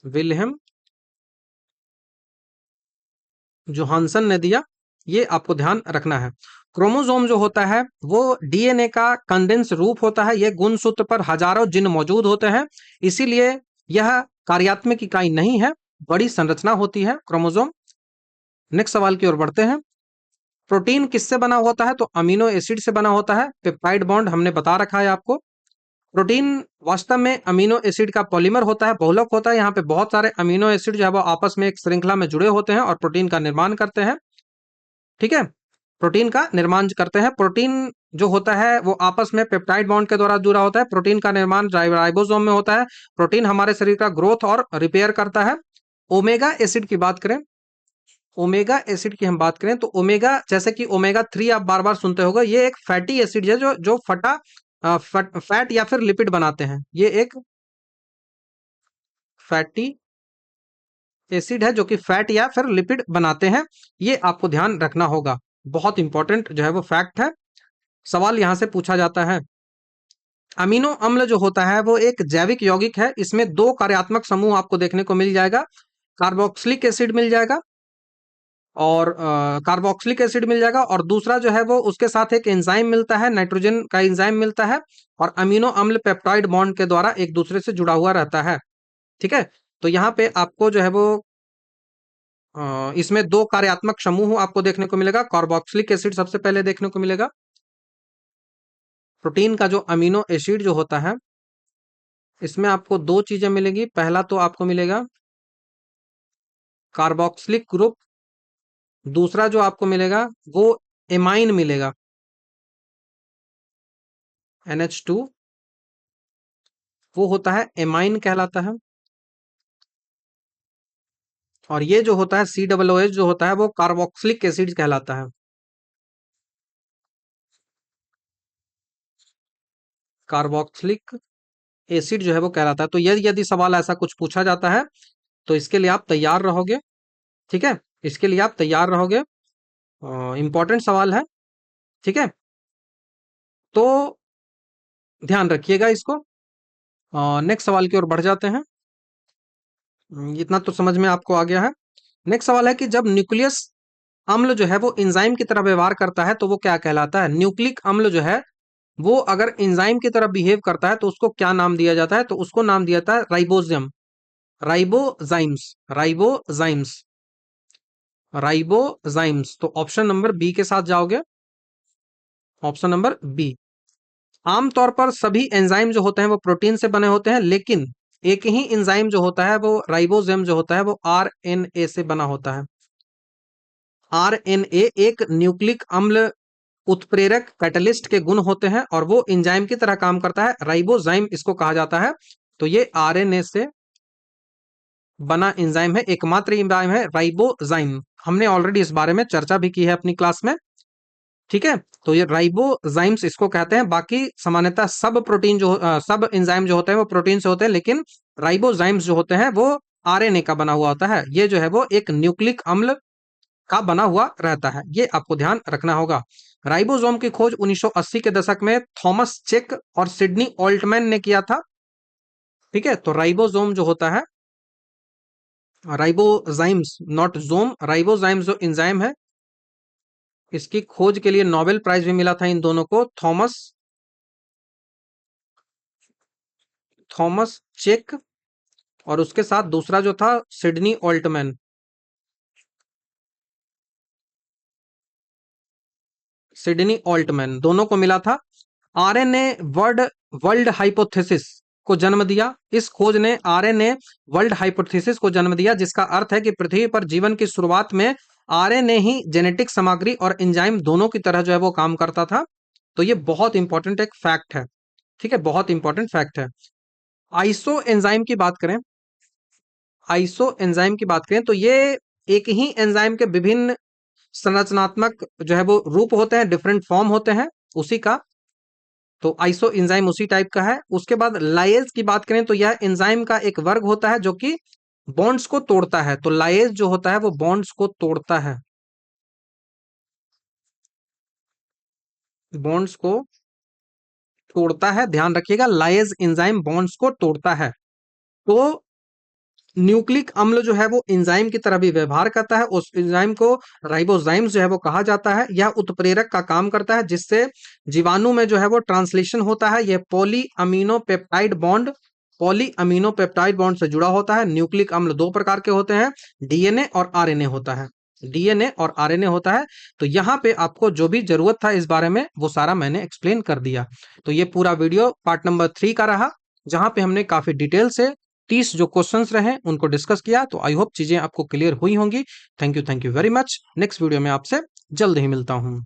विल्हेम जोहानसन ने दिया, ये आपको ध्यान रखना है। क्रोमोसोम जो होता है वो डीएनए का कंडेंस रूप होता है, ये गुणसूत्र पर हजारों जिन मौजूद होते हैं, इसीलिए यह कार्यात्मक इकाई नहीं है, बड़ी संरचना होती है क्रोमोसोम। नेक्स्ट सवाल की ओर बढ़ते हैं। प्रोटीन किससे बना होता है? तो अमीनो एसिड से बना होता है, पेप्टाइड बॉन्ड हमने बता रखा है आपको। प्रोटीन वास्तव में अमीनो एसिड का पॉलीमर होता है, बहुलक होता है, यहाँ पे बहुत सारे अमीनो एसिड जो है वो आपस में एक श्रृंखला में जुड़े होते हैं और प्रोटीन का निर्माण करते हैं, ठीक है, प्रोटीन का निर्माण करते हैं। प्रोटीन जो होता है वो आपस में पेप्टाइड बॉन्ड के द्वारा जुड़ा होता है। प्रोटीन का निर्माण राइबोसोम में होता है। प्रोटीन हमारे शरीर का ग्रोथ और रिपेयर करता है। ओमेगा एसिड की बात करें, ओमेगा एसिड की हम बात करें तो ओमेगा, जैसे कि ओमेगा 3 आप बार बार सुनते होगा, ये एक फैटी एसिड है जो जो फैट या फिर लिपिड बनाते हैं। ये एक फैटी एसिड है जो कि फैट या फिर लिपिड बनाते हैं, ये आपको ध्यान रखना होगा, बहुत इंपॉर्टेंट जो है वो फैक्ट है। सवाल यहां से पूछा जाता है, अमीनो अम्ल जो होता है वो एक जैविक यौगिक है, इसमें दो कार्यात्मक समूह आपको देखने को मिल जाएगा, कार्बोक्सिलिक एसिड मिल जाएगा, और कार्बोक्सिलिक एसिड मिल जाएगा, और दूसरा जो है वो उसके साथ एक एंजाइम मिलता है, नाइट्रोजन का एंजाइम मिलता है, और अमीनो अम्ल पेप्टाइड बॉन्ड के द्वारा एक दूसरे से जुड़ा हुआ रहता है, ठीक है। तो यहाँ पे आपको जो है वो इसमें दो कार्यात्मक समूह आपको देखने को मिलेगा। कार्बोक्सिलिक एसिड सबसे पहले देखने को मिलेगा। प्रोटीन का जो अमीनो एसिड जो होता है इसमें आपको दो चीजें मिलेंगी। पहला तो आपको मिलेगा कार्बोक्सिलिक ग्रुप, दूसरा जो आपको मिलेगा वो एमाइन मिलेगा, NH2, वो होता है एमाइन कहलाता है। और ये जो होता है COOH जो होता है वो कार्बोक्सिलिक एसिड कहलाता है, कार्बोक्सिलिक एसिड जो है वो कहलाता है। तो यदि सवाल ऐसा कुछ पूछा जाता है तो इसके लिए आप तैयार रहोगे, ठीक है, इसके लिए आप तैयार रहोगे, इंपॉर्टेंट सवाल है, ठीक है। तो ध्यान रखिएगा इसको। नेक्स्ट सवाल की ओर बढ़ जाते हैं। इतना तो समझ में आपको आ गया है। नेक्स्ट सवाल है कि जब न्यूक्लियस अम्ल जो है वो एंजाइम की तरह व्यवहार करता है तो वो क्या कहलाता है? न्यूक्लिक अम्ल जो है वो अगर एंजाइम की तरह बिहेव करता है तो उसको क्या नाम दिया जाता है? तो उसको नाम दिया जाता है राइबोसोम, राइबोजाइम्स, राइबोजाइम्स, राइबोजाइम्स। तो ऑप्शन नंबर बी के साथ जाओगे, ऑप्शन नंबर बी। आमतौर पर सभी एंजाइम जो होते हैं वो प्रोटीन से बने होते हैं, लेकिन एक ही एंजाइम जो होता है वो राइबोसोम जो होता है वो RNA से बना होता है। RNA एक न्यूक्लिक अम्ल उत्प्रेरक कैटलिस्ट के गुण होते हैं और वो एंजाइम की तरह काम करता है, राइबोजाइम इसको कहा जाता है। तो ये RNA से बना एंजाइम है, एकमात्र एंजाइम है राइबोजाइम। हमने ऑलरेडी इस बारे में चर्चा भी की है अपनी क्लास में, ठीक है। तो ये राइबोजाइम्स इसको कहते हैं। बाकी सामान्यतः सब प्रोटीन जो सब एंजाइम जो होते हैं वो प्रोटीन से होते हैं, लेकिन राइबोजाइम्स जो होते हैं वो RNA का बना हुआ होता है। ये जो है वो एक न्यूक्लिक अम्ल का बना हुआ रहता है, ये आपको ध्यान रखना होगा। राइबोसोम की खोज 1980 के दशक में थॉमस चेक और सिडनी ऑल्टमैन ने किया था, ठीक है। तो राइबोसोम जो होता है, राइबोजाइम्स नॉट जोम, राइबोजाइम्स जो एंजाइम है इसकी खोज के लिए नोबेल प्राइज भी मिला था इन दोनों को, थॉमस चेक और उसके साथ दूसरा जो था सिडनी ऑल्टमैन, सिडनी ऑल्टमैन, दोनों को मिला था। RNA वर्ल्ड वर्ल्ड हाइपोथेसिस को जन्म दिया। इस खोज ने RNA वर्ल्ड हाइपोथेसिस को जन्म दिया, जिसका अर्थ है कि पृथ्वी पर जीवन की शुरुआत में RNA ही जेनेटिक सामग्री और एंजाइम दोनों की तरह जो है वो काम करता था। तो ये बहुत इंपॉर्टेंट एक फैक्ट है, ठीक है, बहुत इंपॉर्टेंट फैक्ट है। आइसो एंजाइम की बात करें, आइसो एंजाइम की बात करें तो ये एक ही एंजाइम के विभिन्न संरचनात्मक जो है वो रूप होते हैं, डिफरेंट फॉर्म होते हैं उसी का। तो आइसो एंजाइम उसी टाइप का है। उसके बाद लाइज की बात करें तो यह एंजाइम का एक वर्ग होता है जो कि बॉन्ड्स को तोड़ता है। तो लाइज जो होता है वो बॉन्ड्स को तोड़ता है, बॉन्ड्स को तोड़ता है, ध्यान रखिएगा, लाइज एंजाइम बॉन्ड्स को तोड़ता है। तो न्यूक्लिक अम्ल जो है वो एंजाइम की तरह भी व्यवहार करता है। उस एंजाइम को राइबोजाइम्स जो है वो कहा जाता है। यह उत्प्रेरक का काम करता है जिससे जीवाणु में जो है वो ट्रांसलेशन होता है। यह poly amino peptide bond, poly amino peptide bond से जुड़ा होता है। न्यूक्लिक अम्ल दो प्रकार के होते हैं, DNA और RNA होता है, DNA और RNA होता है। तो यहाँ पे आपको जो भी जरूरत था इस बारे में वो सारा मैंने एक्सप्लेन कर दिया। तो ये पूरा वीडियो पार्ट नंबर 3 का रहा, जहां पे हमने काफी डिटेल से 30 जो क्वेश्चंस रहे उनको डिस्कस किया। तो आई होप चीजें आपको क्लियर हुई होंगी। Thank you very much. Next video में आपसे जल्द ही मिलता हूं।